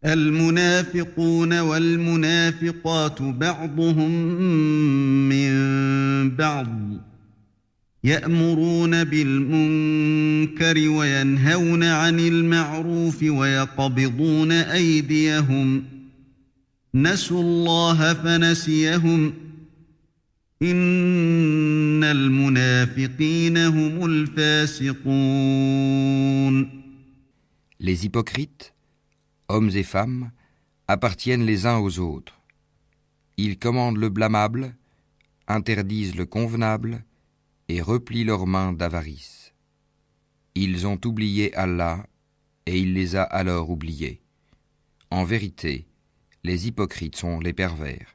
S1: المنافقون والمنافقات بعضهم من بعض يأمرون بالمنكر وينهون عن المعروف ويقبضون أيديهم نسوا الله فنسيهم إن المنافقين هم الفاسقون.
S2: Les hypocrites, hommes et femmes, appartiennent les uns aux autres. Ils commandent le blâmable, interdisent le convenable et replient leurs mains d'avarice. Ils ont oublié Allah et il les a alors oubliés. En vérité, les hypocrites sont les pervers.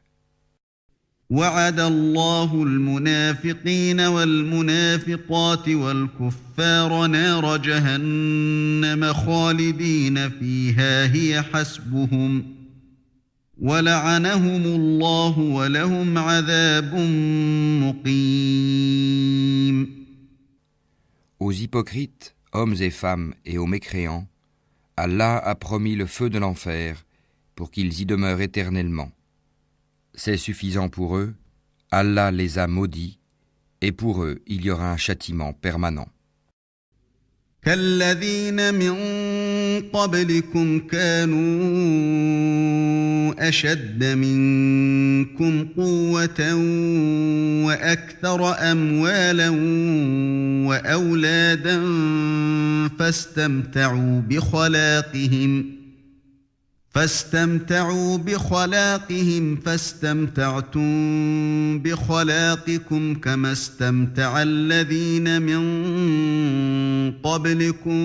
S1: وعد الله المنافقين والمنافقات والكفار نار جهنم خالدين فيها هي حسبهم ولعنهم الله ولهم عذاب مقيم.
S2: Aux hypocrites, hommes et femmes, et aux mécréants, Allah a promis le feu de l'enfer pour qu'ils y demeurent éternellement. C'est suffisant pour eux, Allah les a maudits, et pour eux il y aura un châtiment permanent.
S1: كالذين من قبلكم كانوا أشد منكم قوة وأكثر أموالا وأولادا فاستمتعوا بخلاقهم فاستمتعتم بخلاقكم كما استمتع الذين من قبلكم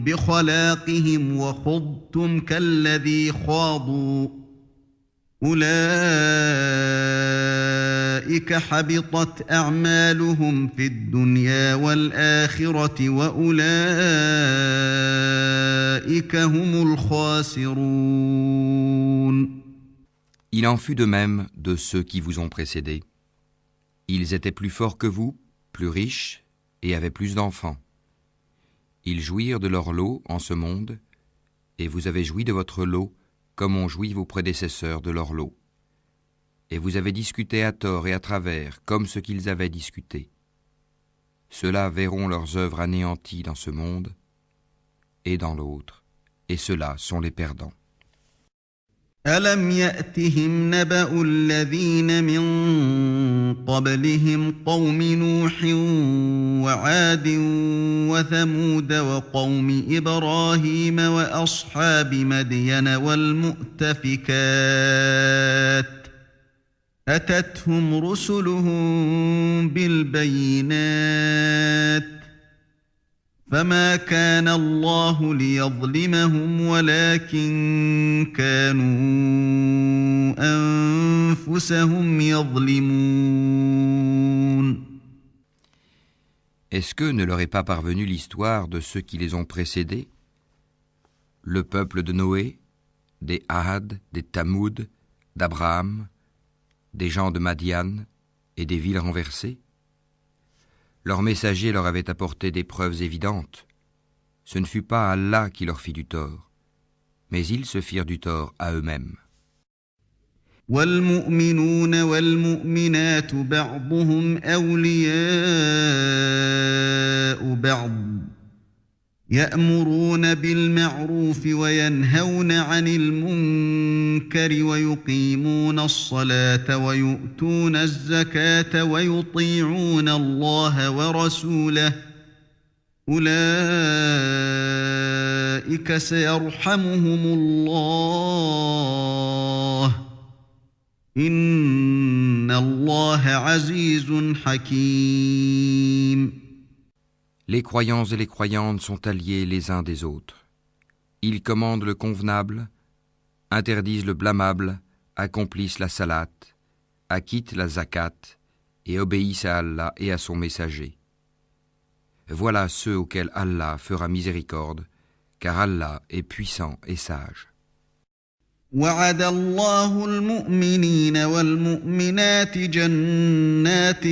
S1: بخلاقهم وخضتم كالذي خاضوا أولئك حبطت أعمالهم في الدنيا والآخرة وأولئك هم الخاسرون.
S2: Il en fut de même de ceux qui vous ont précédés. Ils étaient plus forts que vous, plus riches et avaient plus d'enfants. Ils jouirent de leur lot en ce monde, et vous avez joui de votre lot comme ont joui vos prédécesseurs de leur lot. Et vous avez discuté à tort et à travers, comme ce qu'ils avaient discuté. Ceux-là verront leurs œuvres anéanties dans ce monde et dans l'autre, et ceux-là sont les perdants.
S1: ألم يأتهم نبأ الذين من قبلهم قوم نوح وعاد وثمود وقوم إبراهيم وأصحاب مدين والمؤتفكات أتتهم رسلهم بالبينات فما كان الله ليظلمهم ولكن كانوا أنفسهم يظلمون.
S2: Est-ce que ne leur est pas parvenue l'histoire de ceux qui les ont précédés? Le peuple de Noé, des Ahad, des Tamoud, d'Abraham, des gens de Madian et des villes renversées? Leurs messagers leur avaient apporté des preuves évidentes. Ce ne fut pas Allah qui leur fit du tort, mais ils se firent du tort à eux-mêmes.
S1: والمؤمنون والمؤمنات بعضهم أولياء بعض يأمرون بالمعروف وينهون عن المنكر ويقيمون الصلاة ويؤتون الزكاة ويطيعون الله ورسوله أولئك سيرحمهم الله إن الله عزيز حكيم.
S2: Les croyants et les croyantes sont alliés les uns des autres. Ils commandent le convenable, interdisent le blâmable, accomplissent la salat, acquittent la zakat et obéissent à Allah et à son messager. Voilà ceux auxquels Allah fera miséricorde, car Allah est puissant et sage.
S1: وعد الله المؤمنين والمؤمنات جنات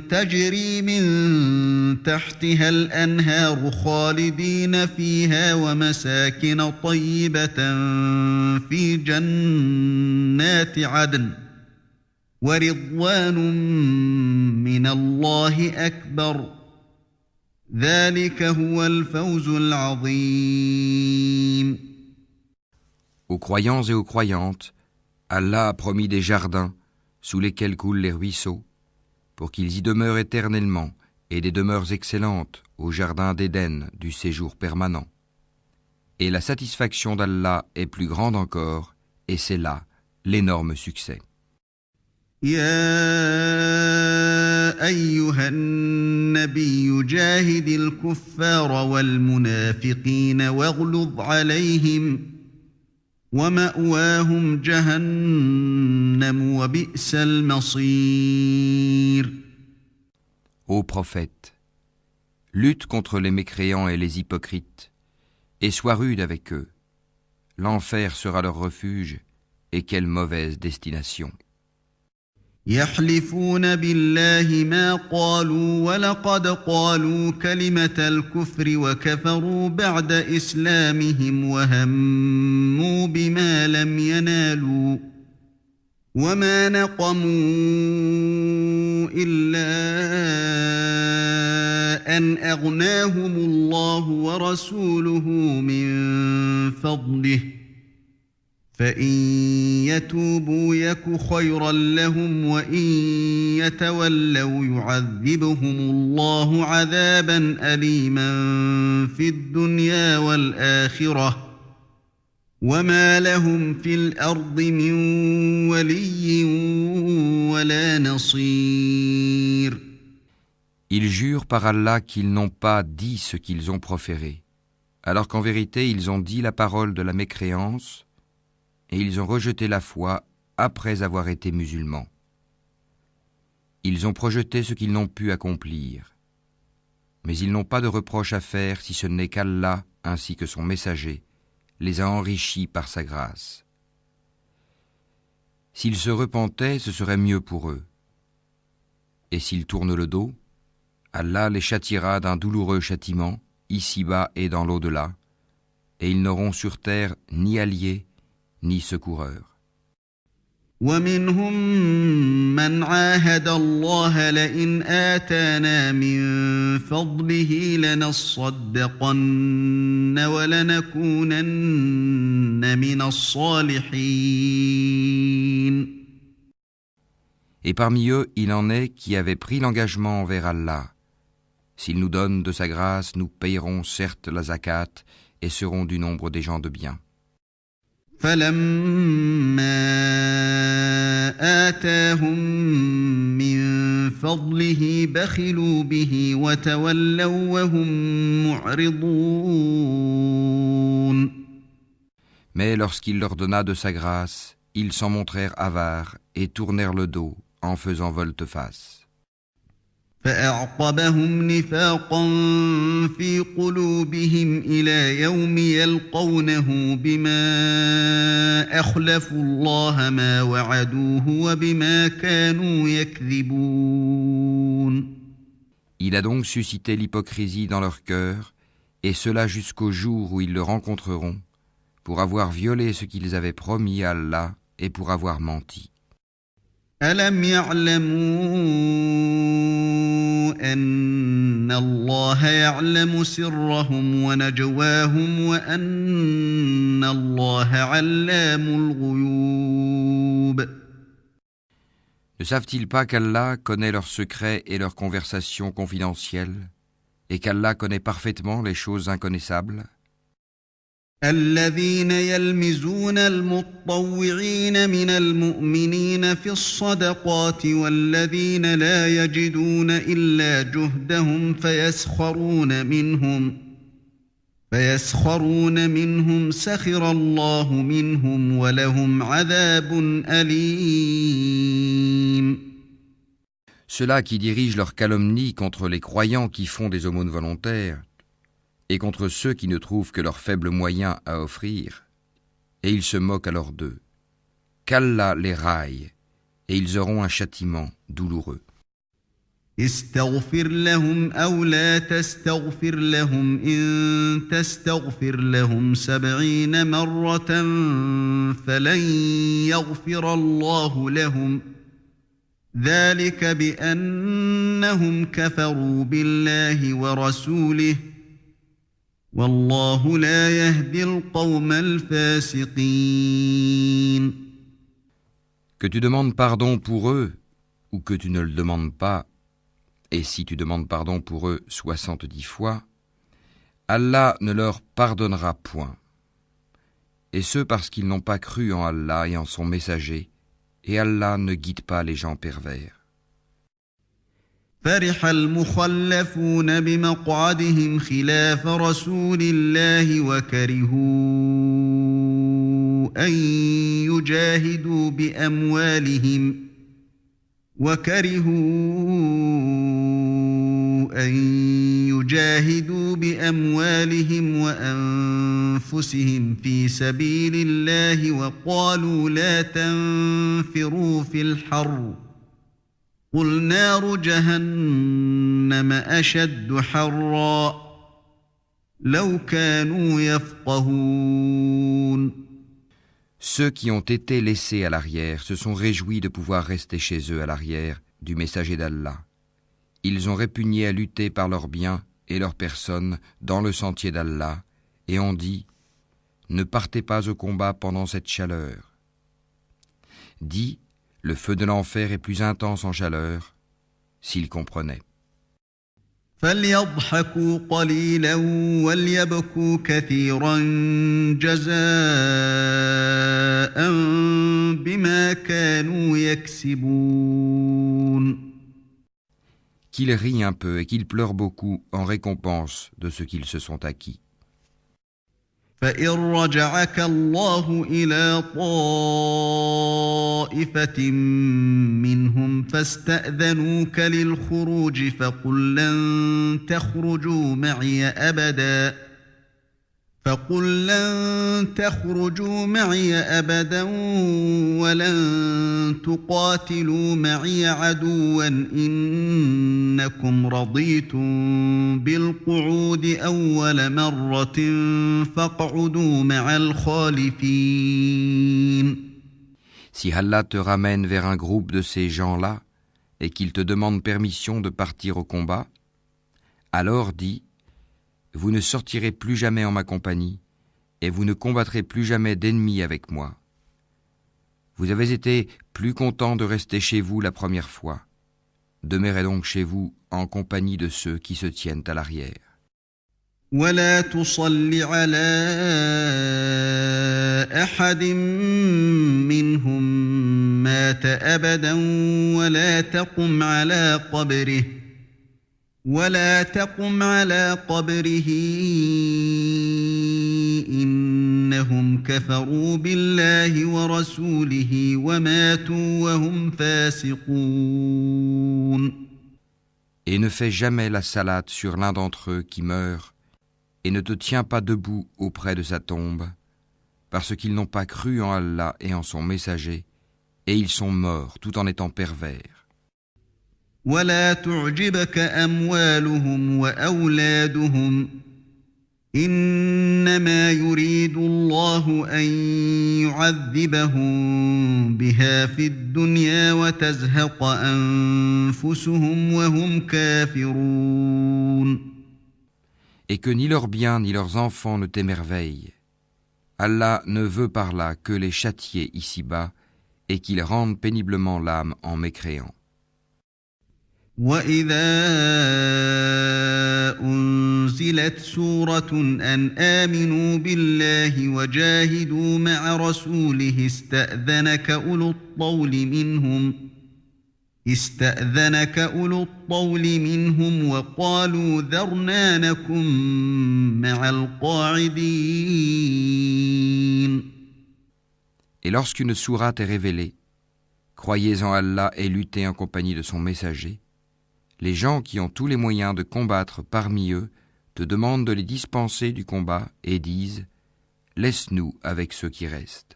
S1: تجري من تحتها الأنهار خالدين فيها ومساكن طيبة في جنات عدن ورضوان من الله أكبر ذلك هو الفوز العظيم.
S2: Aux croyants et aux croyantes, Allah a promis des jardins sous lesquels coulent les ruisseaux, pour qu'ils y demeurent éternellement, et des demeures excellentes au jardin d'Éden du séjour permanent. Et la satisfaction d'Allah est plus grande encore, et c'est là l'énorme succès.
S1: يا أيها النبي جاهد الكفار والمنافقين واغلظ عليهم ومأواهم جهنم وبئس المصير.
S2: Ô prophète, lutte contre les mécréants et les hypocrites, et sois rude avec eux. L'enfer sera leur refuge, et quelle mauvaise destination.
S1: يحلفون بالله ما قالوا ولقد قالوا كلمة الكفر وكفروا بعد إسلامهم وهموا بما لم ينالوا وما نقموا إلا أن أغناهم الله ورسوله من فضله فإن يتوبوا يك خيرا لهم وإن يتولوا يعذبهم الله عذابا أليما في الدنيا والآخرة وما لهم في الأرض من ولي ولا نصير.
S2: Ils jurent par Allah qu'ils n'ont pas dit ce qu'ils ont proféré, alors qu'en vérité ils ont dit la parole de la mécréance, et ils ont rejeté la foi après avoir été musulmans. Ils ont projeté ce qu'ils n'ont pu accomplir. Mais ils n'ont pas de reproche à faire si ce n'est qu'Allah, ainsi que son messager, les a enrichis par sa grâce. S'ils se repentaient, ce serait mieux pour eux. Et s'ils tournent le dos, Allah les châtiera d'un douloureux châtiment, ici-bas et dans l'au-delà, et ils n'auront sur terre ni alliés, ni secoureur.
S1: ومنهم من عاهد الله لئن آتانا من فضله لنصدقن ولنكونن من الصالحين.
S2: Et parmi eux, il en est qui avaient pris l'engagement envers Allah. S'il nous donne de sa grâce, nous payerons certes la zakat et serons du nombre des gens de bien.
S1: فلما آتاهم من فضله بخلوا به وتولوا وهم معرضون.
S2: Mais lorsqu'il leur donna de sa grâce, ils s'en montrèrent avares et tournèrent le dos en faisant volte-face.
S1: فأعقبهم نفاقا في قلوبهم إلى يوم يلقونه بما أخلفوا الله ما وعدوه وبما كانوا يكذبون.
S2: Il a donc suscité l'hypocrisie dans leur cœur, et cela jusqu'au jour où ils le rencontreront, pour avoir violé ce qu'ils avaient promis à Allah et pour avoir menti.
S1: ألم يعلموا أن أن الله يعلم سرهم ونجواهم وأن الله علام الغيوب.
S2: Ne savent-ils pas qu'Allah connaît leurs secrets et leurs conversations confidentielles, et qu'Allah connaît parfaitement les choses inconnaissables?
S1: الذين يلمزون المطوعين من المؤمنين في الصدقات والذين لا يجدون إلا جهدهم فيسخرون منهم سخر الله منهم ولهم عذاب أليم.
S2: Ceux-là qui dirigent leur calomnie contre les croyants qui font des aumônes volontaires, et contre ceux qui ne trouvent que leurs faibles moyens à offrir, et ils se moquent alors d'eux. Qu'Allah les raille, et ils auront un châtiment douloureux.
S1: استغفر لهم أو لا تستغفر لهم إن تستغفر لهم 70 مرة فلن يغفر الله لهم ذلك بأنهم كفروا بالله ورسوله والله لا يهدي القوم الفاسقين.
S2: Que tu demandes pardon pour eux, ou que tu ne le demandes pas, et si tu demandes pardon pour eux 70 fois, Allah ne leur pardonnera point. Et ce parce qu'ils n'ont pas cru en Allah et en son messager, et Allah ne guide pas les gens pervers.
S1: فرح المخلفون بمقعدهم خلاف رسول الله وكرهوا أن يجاهدوا بأموالهم وأنفسهم في سبيل الله وقالوا لا تنفروا في الحر قل نار جهنم أشد حرا لو كانوا يفقهون.
S2: Ceux qui ont été laissés à l'arrière se sont réjouis de pouvoir rester chez eux à l'arrière du messager d'Allah. Ils ont répugné à lutter par leurs biens et leurs personnes dans le sentier d'Allah et ont dit « Ne partez pas au combat pendant cette chaleur ». Dis « Le feu de l'enfer est plus intense en chaleur » s'ils comprenaient.
S1: فليضحكوا قليلا وليبكوا كثيرا جزاء بما كانوا يكسبون.
S2: Qu'ils rient un peu et qu'ils pleurent beaucoup en récompense de ce qu'ils se sont acquis.
S1: فإن رجعك الله إلى طائفة منهم فاستأذنوك للخروج فقل لن تخرجوا معي أبدا ولن تقاتلوا معي عدوا إنكم رضيتم بالقعود أول مرة فاقعدوا مع الخالفين.
S2: Si Allah te ramène vers un groupe de ces gens-là et qu'il te demande permission de partir au combat, alors dis « Vous ne sortirez plus jamais en ma compagnie et vous ne combattrez plus jamais d'ennemis avec moi. Vous avez été plus content de rester chez vous la première fois. Demeurez donc chez vous en compagnie de ceux qui se tiennent à l'arrière.
S1: ولا تصل على أحد منهم مات أبدا ولا تقم على قبره إنهم كفروا بالله ورسوله وماتوا وهم فاسقون.
S2: Et ne fais jamais la salate sur l'un d'entre eux qui meurt, et ne te tiens pas debout auprès de sa tombe, parce qu'ils n'ont pas cru en Allah et en son messager, et ils sont morts tout en étant pervers.
S1: ولا تعجبك أموالهم وأولادهم إنما يريد الله أن يعذبهم بها في الدنيا وتزهق أنفسهم وهم كافرون.
S2: Et que ni leurs biens ni leurs enfants ne t'émerveillent. Allah ne veut par là que les châtier ici-bas et qu'ils rendent péniblement l'âme en mécréant.
S1: وَإِذَا أُنزِلَتْ سُورَةٌ أَنْ آمِنُوا بِاللَّهِ وَجَاهِدُوا مَعَ رَسُولِهِ استأذنك أولو الطول منهم وقالوا ذرنا نكن مع القاعدين.
S2: Et lorsqu'une sourate est révélée, croyez en Allah et luttez en compagnie de son messager, les gens qui ont tous les moyens de combattre parmi eux te demandent de les dispenser du combat et disent « Laisse-nous avec ceux qui restent ».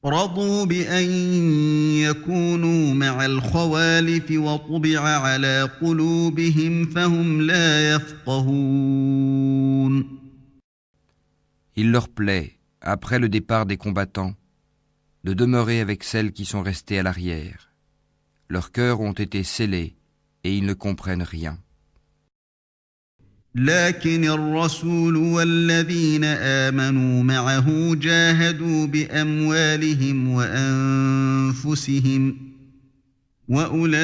S1: رضوا بأن يكونوا مع الخوالف وطبع على قلوبهم فهم لا يفقهون.
S2: Il leur plaît, après le départ des combattants, de demeurer avec celles qui sont restées à l'arrière. Leurs cœurs ont été scellés et ils ne comprennent rien.
S1: لكن الرسول والذين آمنوا معه جاهدوا بأموالهم وأنفسهم وأولئك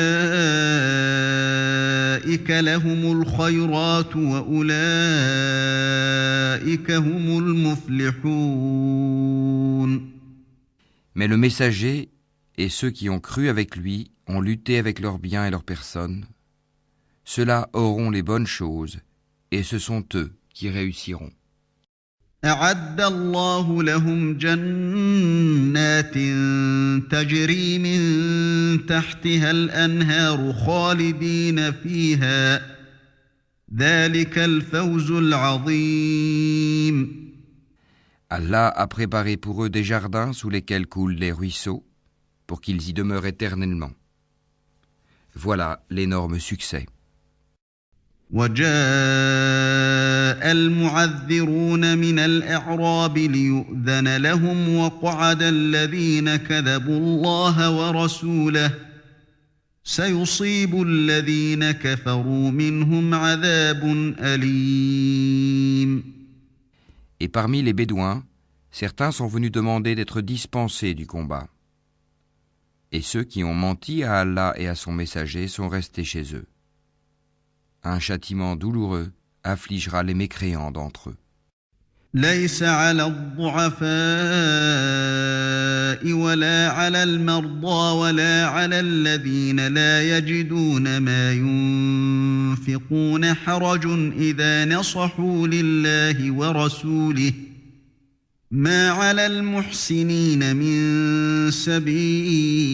S1: لهم الخيرات وأولئك هم المفلحون.
S2: Mais le messager et ceux qui ont cru avec lui ont lutté avec leurs biens et leurs personnes. Ceux-là auront les bonnes choses et ce sont eux qui réussiront.
S1: أعد الله لهم جنات تجري من تحتها الأنهار خالدين فيها ذلك الفوز العظيم.
S2: Allah a préparé pour eux des jardins sous lesquels coulent les ruisseaux pour qu'ils y demeurent éternellement. Voilà l'énorme succès.
S1: وجاء المعذرون من الأعراب ليؤذن لهم وقعد الذين كذبوا الله ورسوله سيصيب الذين كفروا منهم عذاب أليم.
S2: Et parmi les Bédouins, certains sont venus demander d'être dispensés du combat. Et ceux qui ont menti à Allah et à son messager sont restés chez eux. Un châtiment douloureux affligera les mécréants d'entre eux.
S1: ليس على الضعفاء ولا على المرضى ولا على الذين لا يجدون ما ينفقون حرج إذا نصحوا لله ورسوله ما على المحسنين من سبيل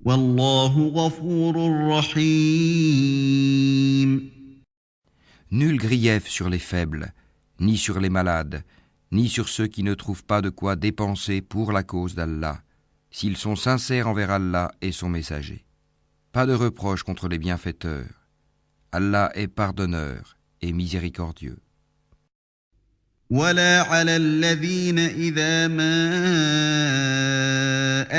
S1: والله غفور رحيم.
S2: Nul grief sur les faibles, ni sur les malades, ni sur ceux qui ne trouvent pas de quoi dépenser pour la cause d'Allah, s'ils sont sincères envers Allah et son messager. Pas de reproche contre les bienfaiteurs. Allah est pardonneur et miséricordieux.
S1: ولا على الذين إذا ما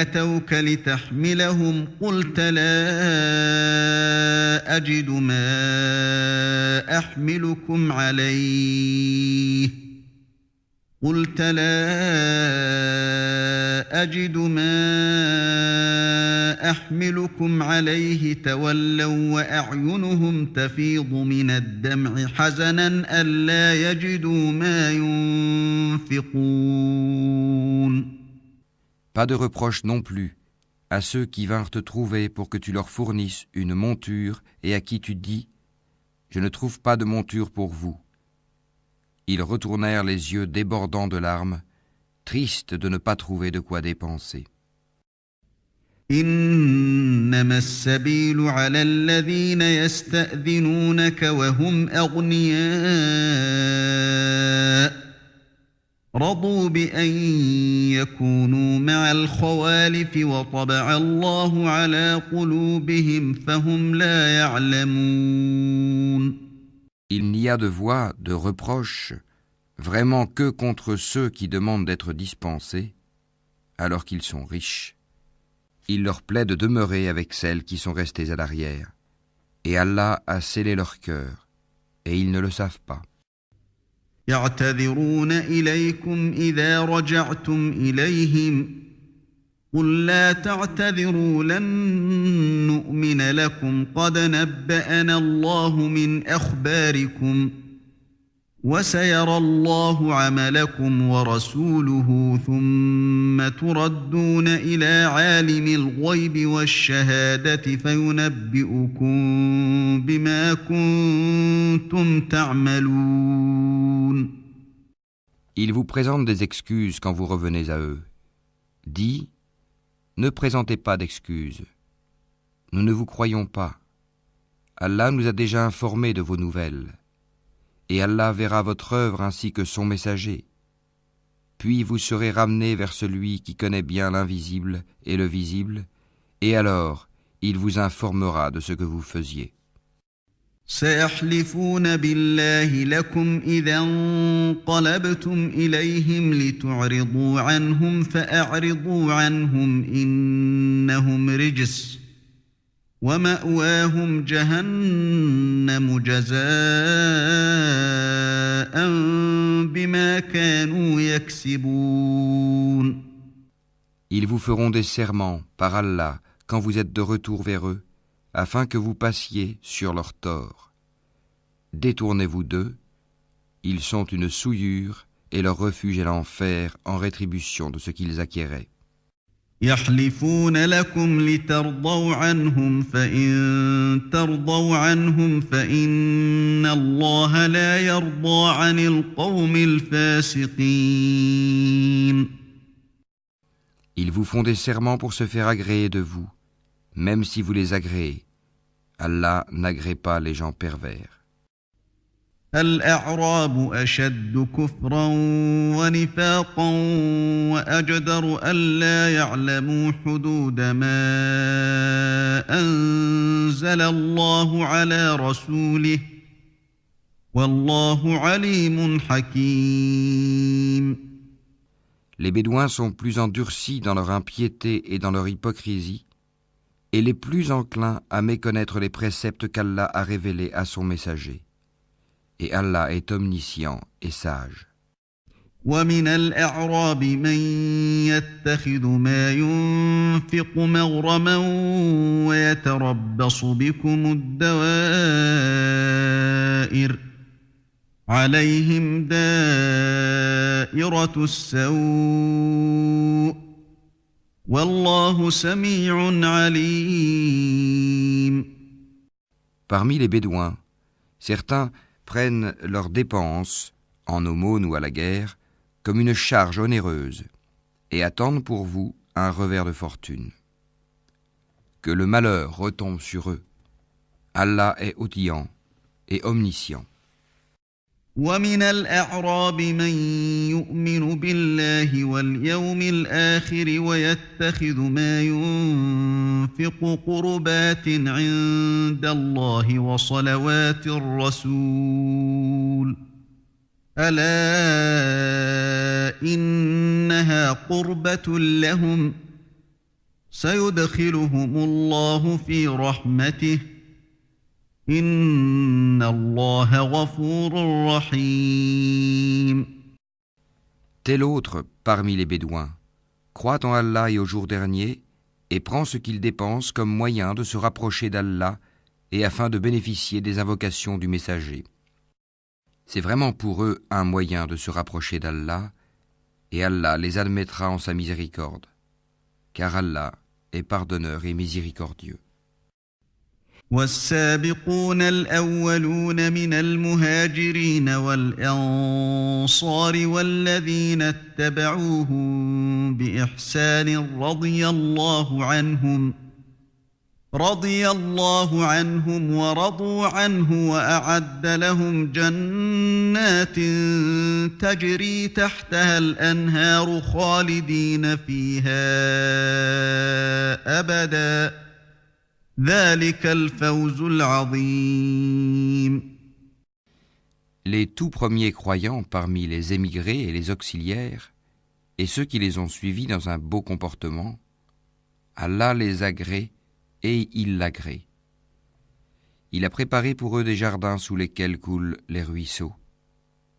S1: أتوك لتحملهم قلت لا أجد ما أحملكم عليه تولوا وأعينهم تفيض من الدمع حزنا ألا يجدوا ما ينفقون.
S2: Pas de reproche non plus à ceux qui vinrent te trouver pour que tu leur fournisses une monture et à qui tu dis « Je ne trouve pas de monture pour vous ». Ils retournèrent les yeux débordants de larmes, tristes de ne pas trouver de quoi dépenser.
S1: إنما السبيل على الذين يستأذنونك وهم أغنياء رضوا بأن يكونوا مع الخوالف وطبع الله على قلوبهم فهم لا يعلمون.
S2: Il n'y a de voix, de reproche, vraiment que contre ceux qui demandent d'être dispensés, alors qu'ils sont riches. Il leur plaît de demeurer avec celles qui sont restées à l'arrière, et Allah a scellé leur cœur, et ils ne le savent pas.
S1: يعتذرون إليكم إذا رجعتم إليهم قل لا تعتذروا لن نؤمن لكم قد نبأنا الله من أخباركم وسيرى الله عملكم ورسوله ثم تردون إلى عالم الغيب والشهادة فينبئكم بما كنتم تعملون.
S2: Ils vous présentent des excuses quand vous revenez à eux. Dis, ne présentez pas d'excuses. Nous ne vous croyons pas. Allah nous a déjà informés de vos nouvelles. Et Allah verra votre œuvre ainsi que son messager. Puis vous serez ramenés vers celui qui connaît bien l'invisible et le visible, et alors il vous informera de ce que vous faisiez.
S1: سيحلفون بالله لكم إذا انقلبتم إليهم لتعرضوا عنهم فأعرضوا عنهم إنهم رجس ومأواهم جهنم جزاء بما كانوا يكسبون.
S2: Ils vous feront des serments par Allah quand vous êtes de retour vers eux, afin que vous passiez sur leur tort. Détournez-vous d'eux, ils sont une souillure et leur refuge est l'enfer en rétribution de ce qu'ils acquéraient.
S1: يحلفون لكم لترضوا عنهم فإن ترضوا عنهم فإن الله لا يرضى عن القوم الفاسقين.
S2: Ils vous font des serments pour se faire agréer de vous, même si vous les agréez. Allah n'agrée pas les gens pervers.
S1: الأعراب أشد كفرا ونفاقا وأجدر ألا يعلموا حدود ما أنزل الله على رسوله والله عليم حكيم.
S2: Les Bédouins sont plus endurcis dans leur impiété et dans leur hypocrisie, et les plus enclins à méconnaître les préceptes qu'Allah a révélés à son messager. Et Allah est omniscient et sage.
S1: ومن الأعراب من يتخذ ما ينفق مغرما ويتربص بكم الدوائر عليهم دائرة السوء والله سميع عليم.
S2: Parmi les Bédouins, certains prennent leurs dépenses, en aumône ou à la guerre, comme une charge onéreuse, et attendent pour vous un revers de fortune. Que le malheur retombe sur eux. Allah est audient et omniscient.
S1: ومن الأعراب من يؤمن بالله واليوم الآخر ويتخذ ما ينفق قربات عند الله وصلوات الرسول ألا إنها قربة لهم سيدخلهم الله في رحمته Inna Allah ghafurur rahim.
S2: Tel autre, parmi les Bédouins, croit en Allah et au jour dernier et prend ce qu'il dépense comme moyen de se rapprocher d'Allah et afin de bénéficier des invocations du messager. C'est vraiment pour eux un moyen de se rapprocher d'Allah et Allah les admettra en sa miséricorde, car Allah est pardonneur et miséricordieux.
S1: والسابقون الأولون من المهاجرين والأنصار والذين اتبعوهم بإحسان رضي الله عنهم ورضوا عنه وأعد لهم جنات تجري تحتها الأنهار خالدين فيها أبداً ذلك الفوز العظيم.
S2: Les tout premiers croyants parmi les émigrés et les auxiliaires, et ceux qui les ont suivis dans un beau comportement, Allah les agrée et il l'agrée. Il a préparé pour eux des jardins sous lesquels coulent les ruisseaux,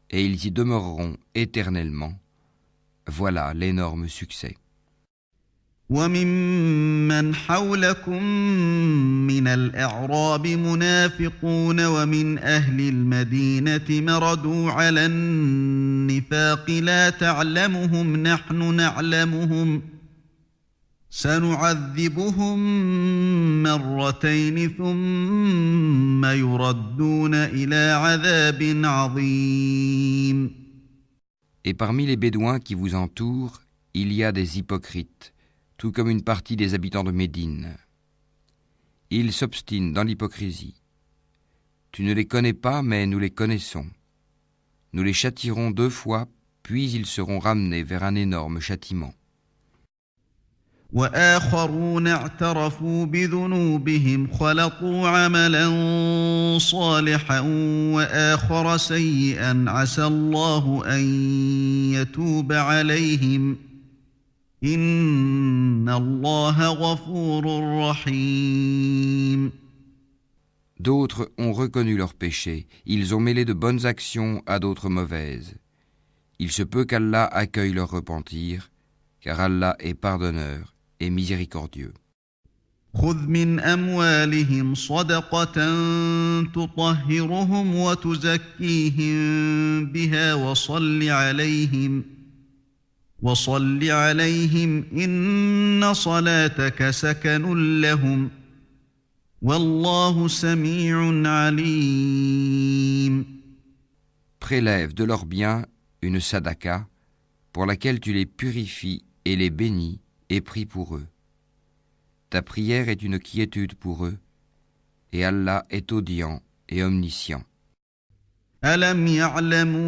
S2: et ils y demeureront éternellement. Voilà l'énorme succès.
S1: وممن حولكم من الأعراب منافقون ومن أهل المدينة مردوا على النفاق لا تعلمهم نحن نعلمهم سنعذبهم مرتين ثم يردون إلى عذاب عظيم.
S2: Et parmi les Bédouins qui vous entourent, il y a des hypocrites, tout comme une partie des habitants de Médine. Ils s'obstinent dans l'hypocrisie. Tu ne les connais pas, mais nous les connaissons. Nous les châtierons 2 fois, puis ils seront ramenés vers un énorme châtiment.
S1: وآخرون اعترفوا بذنوبهم خلطوا عملا صالحا وآخر سيئا عسى الله أن يتوب عليهم إن الله غفور رحيم.
S2: D'autres ont reconnu leurs péchés, ils ont mêlé de bonnes actions à d'autres mauvaises. Il se peut qu'Allah accueille leur repentir, car Allah est pardonneur et miséricordieux.
S1: خذ من أموالهم صدقة تطهرهم وتزكيهم بها وصل عليهم إن صلاتك سكن لهم والله سميع عليم.
S2: Prélève de leurs biens une sadaka pour laquelle tu les purifies et les bénis et prie pour eux. Ta prière est une quiétude pour eux, et Allah est audient et omniscient.
S1: ألم يعلموا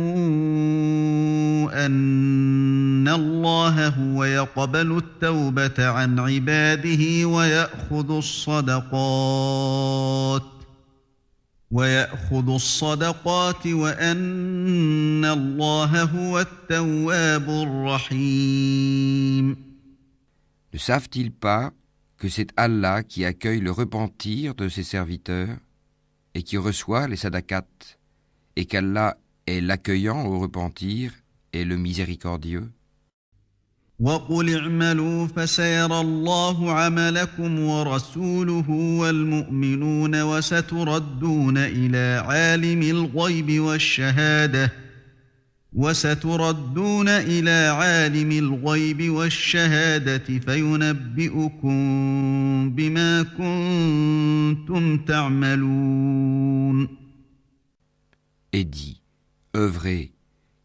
S1: أن الله هو يقبل التوبة عن عباده ويأخذ الصدقات وأن الله هو التواب الرحيم.
S2: Ne savent-ils pas que c'est Allah qui accueille le repentir de ses serviteurs et qui reçoit les sadakats, et qu'Allah est l'accueillant au repentir et le miséricordieux?
S1: وقل اعملوا فسيرى الله عملكم ورسوله والمؤمنون وستردون إلى عالم الغيب والشهادة فينبئكم بما كنتم تعملون.
S2: Et dit, œuvrez,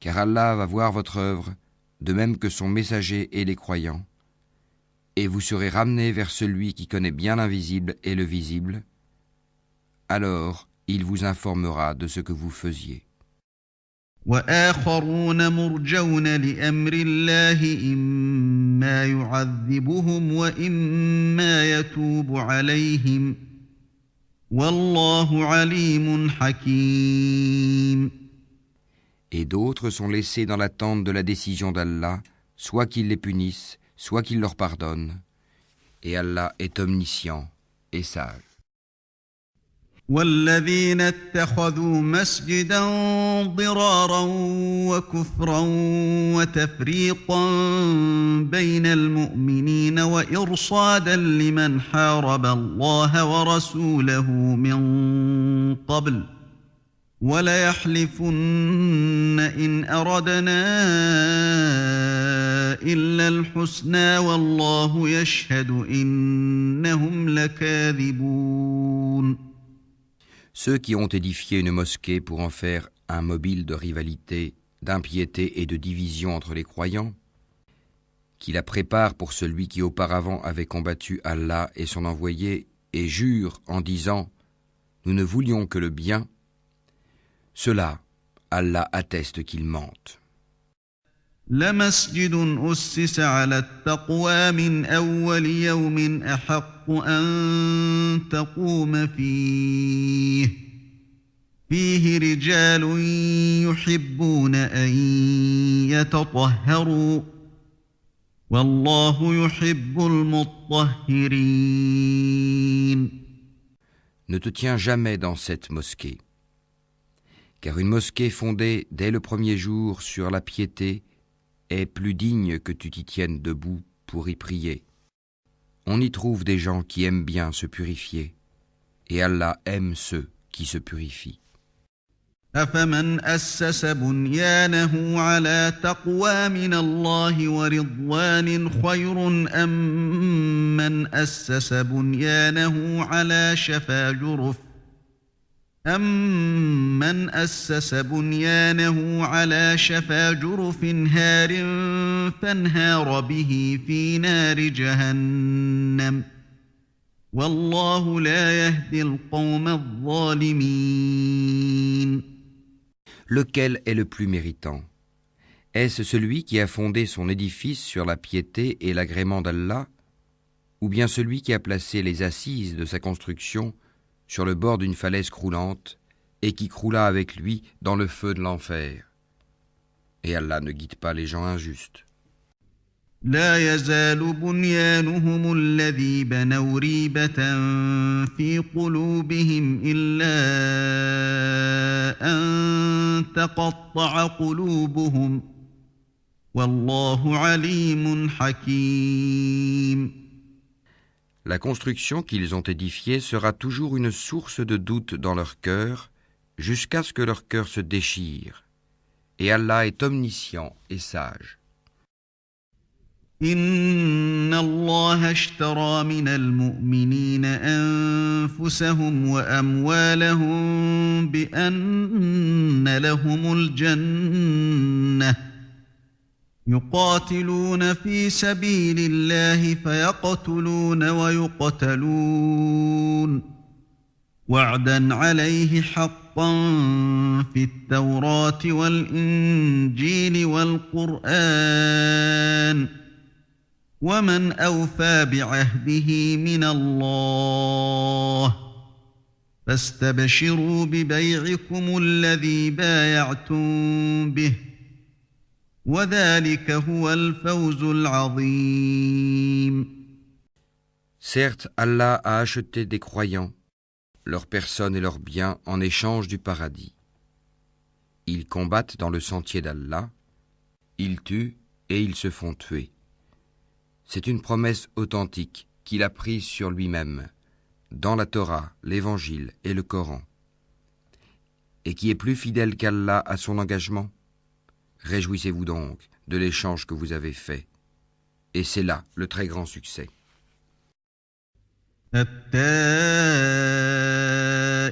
S2: car Allah va voir votre œuvre, de même que son messager et les croyants, et vous serez ramenés vers celui qui connaît bien l'invisible et le visible, alors il vous informera de ce que vous faisiez.
S1: وآخرون مرجون لأمر الله إما يعذبهم وإما يتوب عليهم والله عليم حكيم.
S2: Et d'autres sont laissés dans l'attente de la décision d'Allah, soit qu'il les punisse, soit qu'il leur pardonne. Et Allah est omniscient et sage.
S1: والذين اتخذوا مسجدا ضرارا وكفرا وتفريقا بين المؤمنين وإرصادا لمن حارب الله ورسوله من قبل وليحلفن إن أردنا إلا الحسنى والله يشهد إنهم لكاذبون.
S2: Ceux qui ont édifié une mosquée pour en faire un mobile de rivalité, d'impiété et de division entre les croyants, qui la prépare pour celui qui auparavant avait combattu Allah et son envoyé et jure en disant « Nous ne voulions que le bien », cela, Allah atteste qu'ils mentent.
S1: لمسجد أسس على التقوى من أول يوم أحق أن تقوم فيه فيه رجال يحبون أن يتطهروا والله يحب المطهرين.
S2: Ne te tiens jamais dans cette mosquée, car une mosquée fondée dès le premier jour sur la piété est plus digne que tu t'y tiennes debout pour y prier. On y trouve des gens qui aiment bien se purifier, et Allah aime ceux qui se purifient.
S1: أفمن أسس بنيانه على تقوى من الله ورضوان خير أم من أسس بنيانه على شفا جرف هار فانهار به في نار جهنم والله لا يهدي القوم الظالمين.
S2: Lequel est le plus méritant? Est-ce celui qui a fondé son édifice sur la piété et l'agrément d'Allah, ou bien celui qui a placé les assises de sa construction sur le bord d'une falaise croulante et qui croula avec lui dans le feu de l'enfer? Et Allah ne guide pas les gens injustes.
S1: لا يزال بنيانهم الذي بنوا ريبة في قلوبهم إلا أن تقطع قلوبهم والله عليم حكيم.
S2: La construction qu'ils ont édifiée sera toujours une source de doute dans leur cœur, jusqu'à ce que leur cœur se déchire. Et Allah est omniscient et sage.
S1: إن الله اشترى من المؤمنين أنفسهم وأموالهم بأن لهم الجنة يقاتلون في سبيل الله فيقتلون ويقتلون وعدا عليه حقا في التوراة والإنجيل والقرآن ومن أوفى بعهده من الله فاستبشروا ببيعكم الذي بايعتم به وذلك هو الفوز العظيم.
S2: Certes, Allah a acheté des croyants, leurs personnes et leurs biens en échange du paradis. Ils combattent dans le sentier d'Allah, ils tuent et ils se font tuer. C'est une promesse authentique qu'il a prise sur lui-même, dans la Torah, l'Évangile et le Coran, et qui est plus fidèle qu'Allah à son engagement. Réjouissez-vous donc de l'échange que vous avez fait, et c'est là le très grand succès.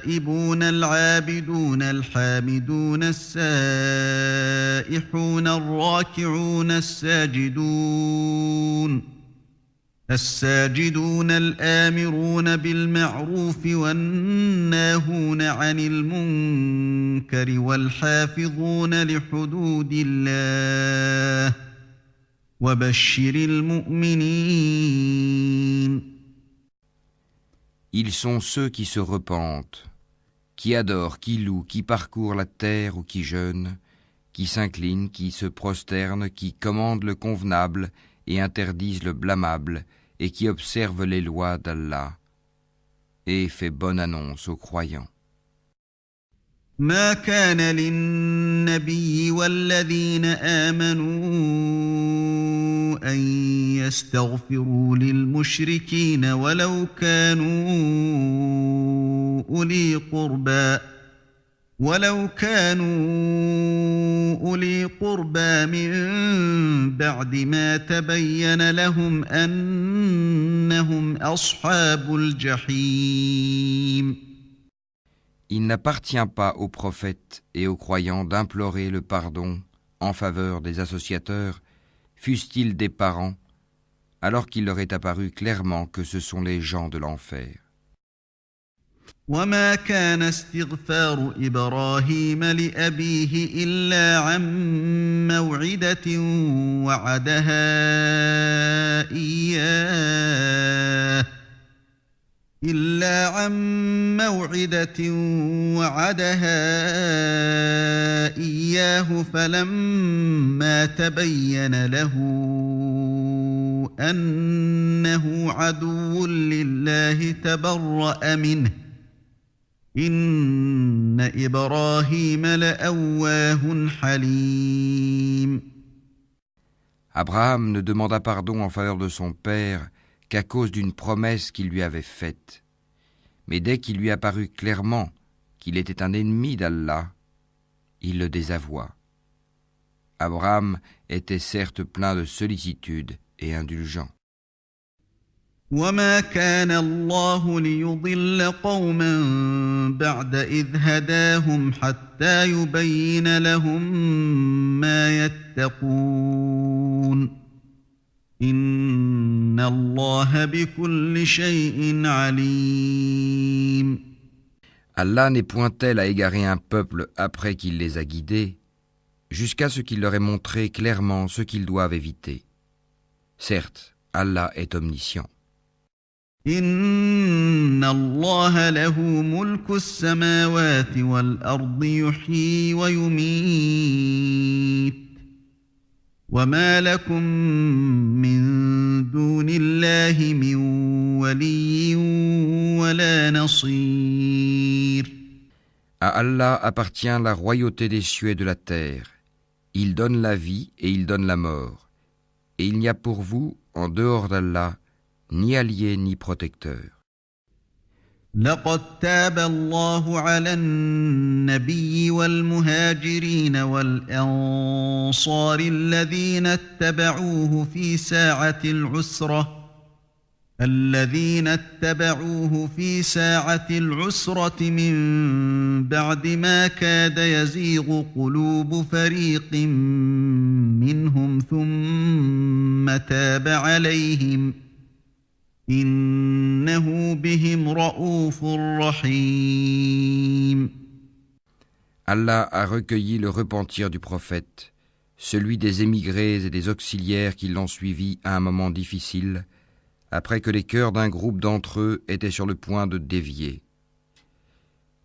S1: التائبون العابدون الحامدون السائحون الراكعون الساجدون الآمرون بالمعروف والناهون عن المنكر والحافظون لحدود الله وبشر المؤمنين.
S2: Ils sont ceux qui se repentent, qui adorent, qui louent, qui parcourent la terre ou qui jeûnent, qui s'inclinent, qui se prosternent, qui commandent le convenable et interdisent le blâmable, et qui observent les lois d'Allah, et fait bonne annonce aux croyants.
S1: ما كان للنبي والذين آمنوا أن يستغفروا للمشركين ولو كانوا أولي قربى من بعد ما تبين لهم أنهم أصحاب الجحيم.
S2: Il n'appartient pas aux prophètes et aux croyants d'implorer le pardon en faveur des associateurs, fussent-ils des parents, alors qu'il leur est apparu clairement que ce sont les gens de l'enfer.
S1: وما كان استغفار إبراهيم لأبيه إلا عن موعدة وعدها إياه إلا عن موعدة وعدها إياه فلما تبين له أنه عدو لله تبرأ منه إن إبراهيم لأواه حليم.
S2: Abraham ne demanda pardon en faveur de son père qu'à cause d'une promesse qu'il lui avait faite. Mais dès qu'il lui apparut clairement qu'il était un ennemi d'Allah, il le désavoua. Abraham était certes plein de sollicitude et indulgent.
S1: وما كان الله ليضل قوما بعد إذ هداهم حتى يبين لهم ما يتقون إن الله بكل شيء عليم.
S2: Allah n'est point tel à égarer un peuple après qu'il les a guidés, jusqu'à ce qu'il leur ait montré clairement ce qu'ils doivent éviter. Certes, Allah est omniscient.
S1: إن الله له ملك السماوات والأرض يحيي ويميت وما لكم من دون الله من ولي ولا نصير.
S2: À Allah appartient la royauté des cieux et de la terre. Il donne la vie et il donne la mort. Et il n'y a pour vous, en dehors d'Allah, ni allié ni protecteur.
S1: لقد تاب الله على النبي والمهاجرين والأنصار الذين اتبعوه في ساعة العسرة من بعد ما كاد يزيغ قلوب فريق منهم ثم تاب عليهم إنه بهم رؤوف رحيم.
S2: Allah a recueilli le repentir du prophète, celui des émigrés et des auxiliaires qui l'ont suivi à un moment difficile, après que les cœurs d'un groupe d'entre eux étaient sur le point de dévier.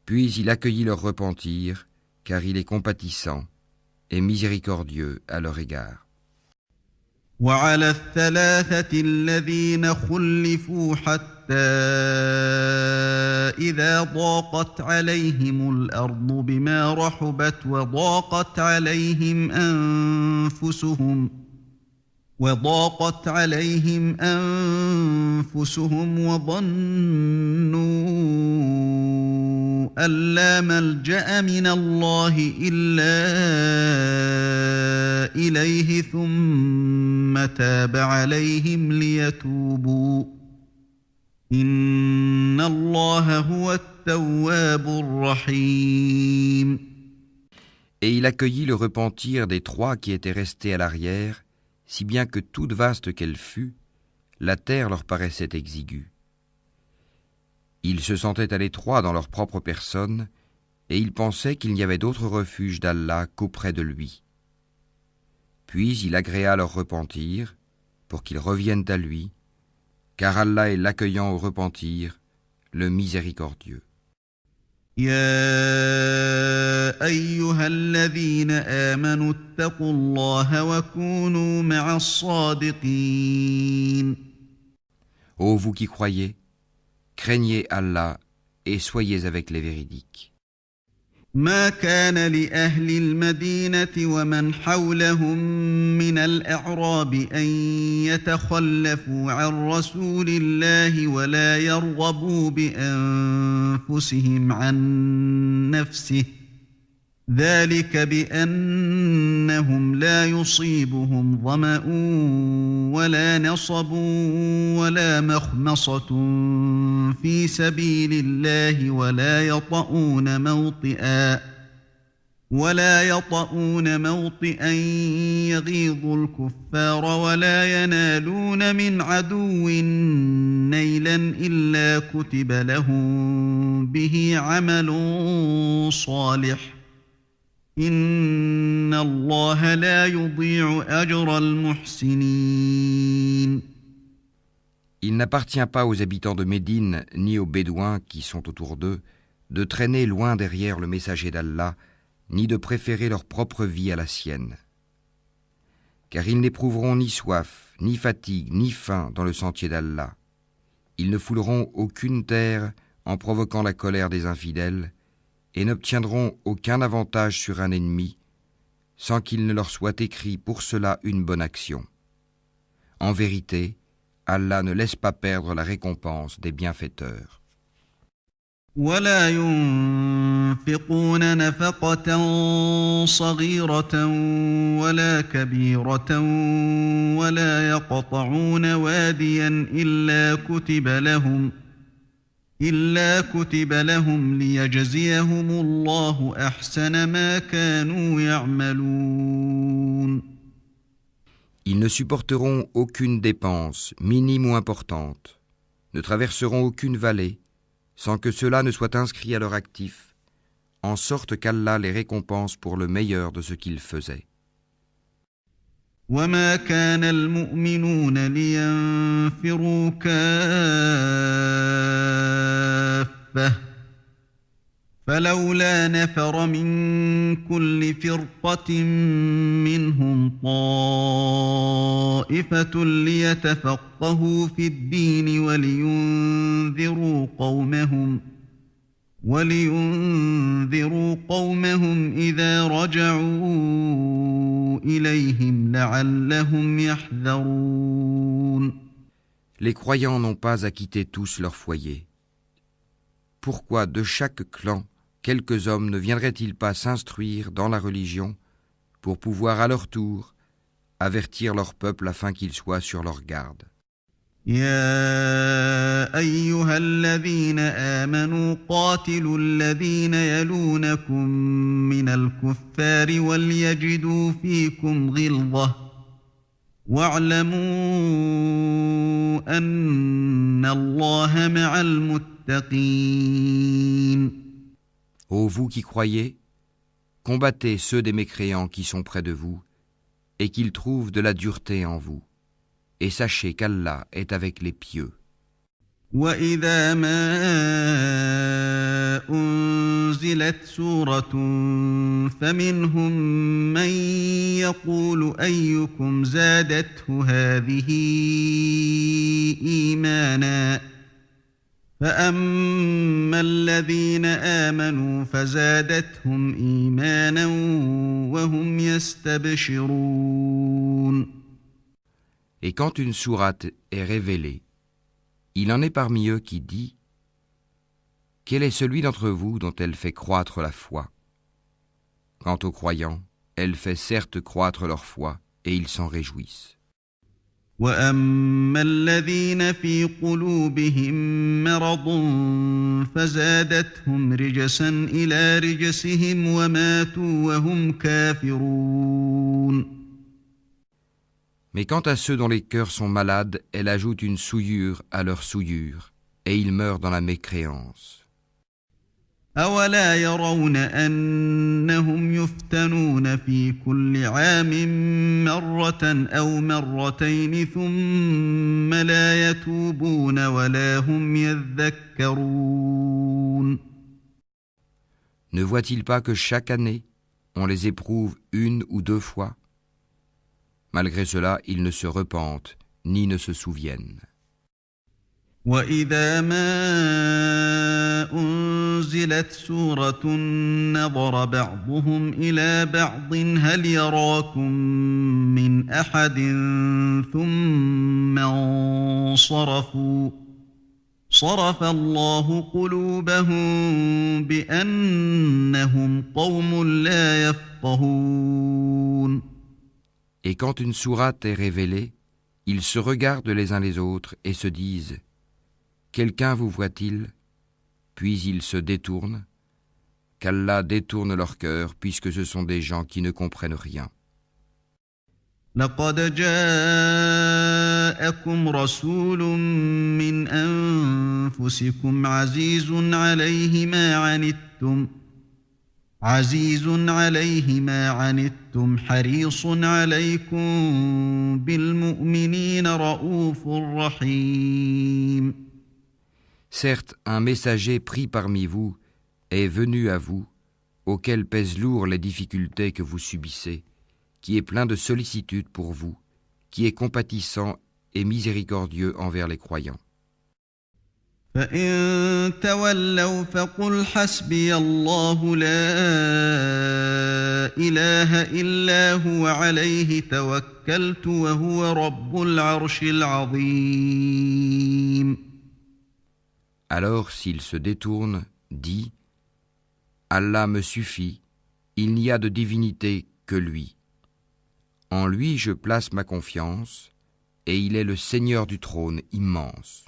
S2: Puis il accueillit leur repentir, car il est compatissant et miséricordieux à leur égard.
S1: وعلى الثلاثة الذين خلفوا حتى إذا ضاقت عليهم الأرض بما رحبت وضاقت عليهم أنفسهم وظنوا أن لا ملجأ من الله إلا إليه ثم تاب عليهم ليتوبوا إن الله هو التواب الرحيم.
S2: Et il accueillit le repentir des trois qui étaient restés à l'arrière, si bien que toute vaste qu'elle fût, la terre leur paraissait exiguë. Ils se sentaient à l'étroit dans leur propre personne, et ils pensaient qu'il n'y avait d'autre refuge d'Allah qu'auprès de lui. Puis il agréa leur repentir, pour qu'ils reviennent à lui, car Allah est l'accueillant au repentir, le miséricordieux.
S1: يا أيها الذين آمنوا اتقوا الله وكونوا مع الصادقين.
S2: Ô vous qui croyez, craignez Allah et soyez avec les véridiques.
S1: ما كان لأهل المدينة ومن حولهم من الأعراب أن يتخلفوا عن رسول الله ولا يرغبوا بأنفسهم عن نفسه ذلك بأنهم لا يصيبهم ظمأ ولا نصب ولا مخمصة في سبيل الله ولا يطؤون موطئا يغيظ الكفار ولا ينالون من عدو نيلا إلا كتب لهم به عمل صالح إن الله لا يضيع أجر المحسنين.
S2: Il n'appartient pas aux habitants de Médine ni aux Bédouins qui sont autour d'eux de traîner loin derrière le messager d'Allah, ni de préférer leur propre vie à la sienne. Car ils n'éprouveront ni soif, ni fatigue, ni faim dans le sentier d'Allah. Ils ne fouleront aucune terre en provoquant la colère des infidèles et n'obtiendront aucun avantage sur un ennemi sans qu'il ne leur soit écrit pour cela une bonne action. En vérité, Allah ne laisse pas perdre la récompense des bienfaiteurs.
S1: ولا ينفقون نفقة صغيرة ولا كبيرة ولا يقطعون واديا إلا كتب لهم ليجزيهم الله أحسن ما كانوا يعملون.
S2: Ils ne supporteront aucune dépense, minime ou importante, ne traverseront aucune vallée, sans que cela ne soit inscrit à leur actif, en sorte qu'Allah les récompense pour le meilleur de ce qu'ils faisaient.
S1: وما كان المؤمنون لينفروا كافة فلولا نفر من كل فرقة منهم طائفة ليتفقهوا في الدين ولينذروا قومهم إذا رجعوا إليهم لعلهم يحذرون.
S2: Les croyants n'ont pas à quitter tous leur foyer. Pourquoi de chaque clan quelques hommes ne viendraient-ils pas s'instruire dans la religion pour pouvoir à leur tour avertir leur peuple afin qu'ils soient sur leur garde?
S1: يا أيها الذين آمنوا قاتلوا الذين يلونكم من الكفار وليجدوا فيكم غلظة واعلموا أن الله مع المتقين.
S2: Ô vous qui croyez, combattez ceux des mécréants qui sont près de vous et qu'ils trouvent de la dureté en vous. Et sachez qu'Allah est avec les pieux.
S1: وَإِذَا مَا أُنزِلَتْ سُورَةٌ فَمِنْهُم مَّن يَقُولُ أَيُّكُمْ زَادَتْهُ هَٰذِهِ إِيمَانًا فَأَمَّا الَّذِينَ آمَنُوا فَزَادَتْهُمْ إِيمَانًا وَهُمْ يَسْتَبْشِرُونَ.
S2: Et quand une sourate est révélée, il en est parmi eux qui dit « Quel est celui d'entre vous dont elle fait croître la foi ?» Quant aux croyants, elle fait certes croître leur foi et ils s'en réjouissent.
S1: وَأَمَّا الَّذِينَ فِي قُلُوبِهِم مَّرَضٌ فَزَادَتْهُمْ رِجْسًا إِلَىٰ رِجْسِهِمْ وَمَاتُوا وَهُمْ كَافِرُونَ.
S2: Mais quant à ceux dont les cœurs sont malades, elle ajoute une souillure à leur souillure, et ils meurent dans la mécréance.
S1: أَوَلَا يَرَوْنَ أَنَّهُمْ يُفْتَنُونَ فِي كُلِّ عَامٍ مَّرَّةً أَوْ مَرَّتَيْنِ ثُمَّ لَا يَتُوبُونَ وَلَا هُمْ يَذَّكَّرُونَ.
S2: Ne voient-ils pas que chaque année, on les éprouve une ou deux fois? Malgré cela, ils ne se repentent, ni ne se souviennent.
S1: وَإِذَا مَا أُنزِلَتْ سُورَةٌ نَظَرَ بَعْضُهُمْ إِلَىٰ بَعْضٍ هَلْ يَرَاكُم مِّنْ أَحَدٍ ثُمَّ انصَرَفُوا صَرَفَ اللَّهُ قُلُوبَهُم بِأَنَّهُمْ قَوْمٌ لَّا يَفْقَهُونَ.
S2: Et quand une sourate est révélée, ils se regardent les uns les autres et se disent « Quelqu'un vous voit-il ?» Puis ils se détournent, qu'Allah détourne leur cœur puisque ce sont des gens qui ne comprennent rien.
S1: لقد جاءكم رسول من أنفسكم عزيز عليه ما عنتم عزيز عليه ما عنتم حريص عليكم بالمؤمنين رءوف رحيم.
S2: Certes, un messager pris parmi vous est venu à vous, auquel pèsent lourd les difficultés que vous subissez, qui est plein de sollicitude pour vous, qui est compatissant et miséricordieux envers les croyants.
S1: فإن تولوا فقل حسبي الله لا إله إلا هو عليه توكلت وهو رب العرش العظيم.
S2: Alors, s'il se détourne, dis « Allah me suffit, il n'y a de divinité que lui. En lui je place ma confiance, et il est le Seigneur du trône immense. »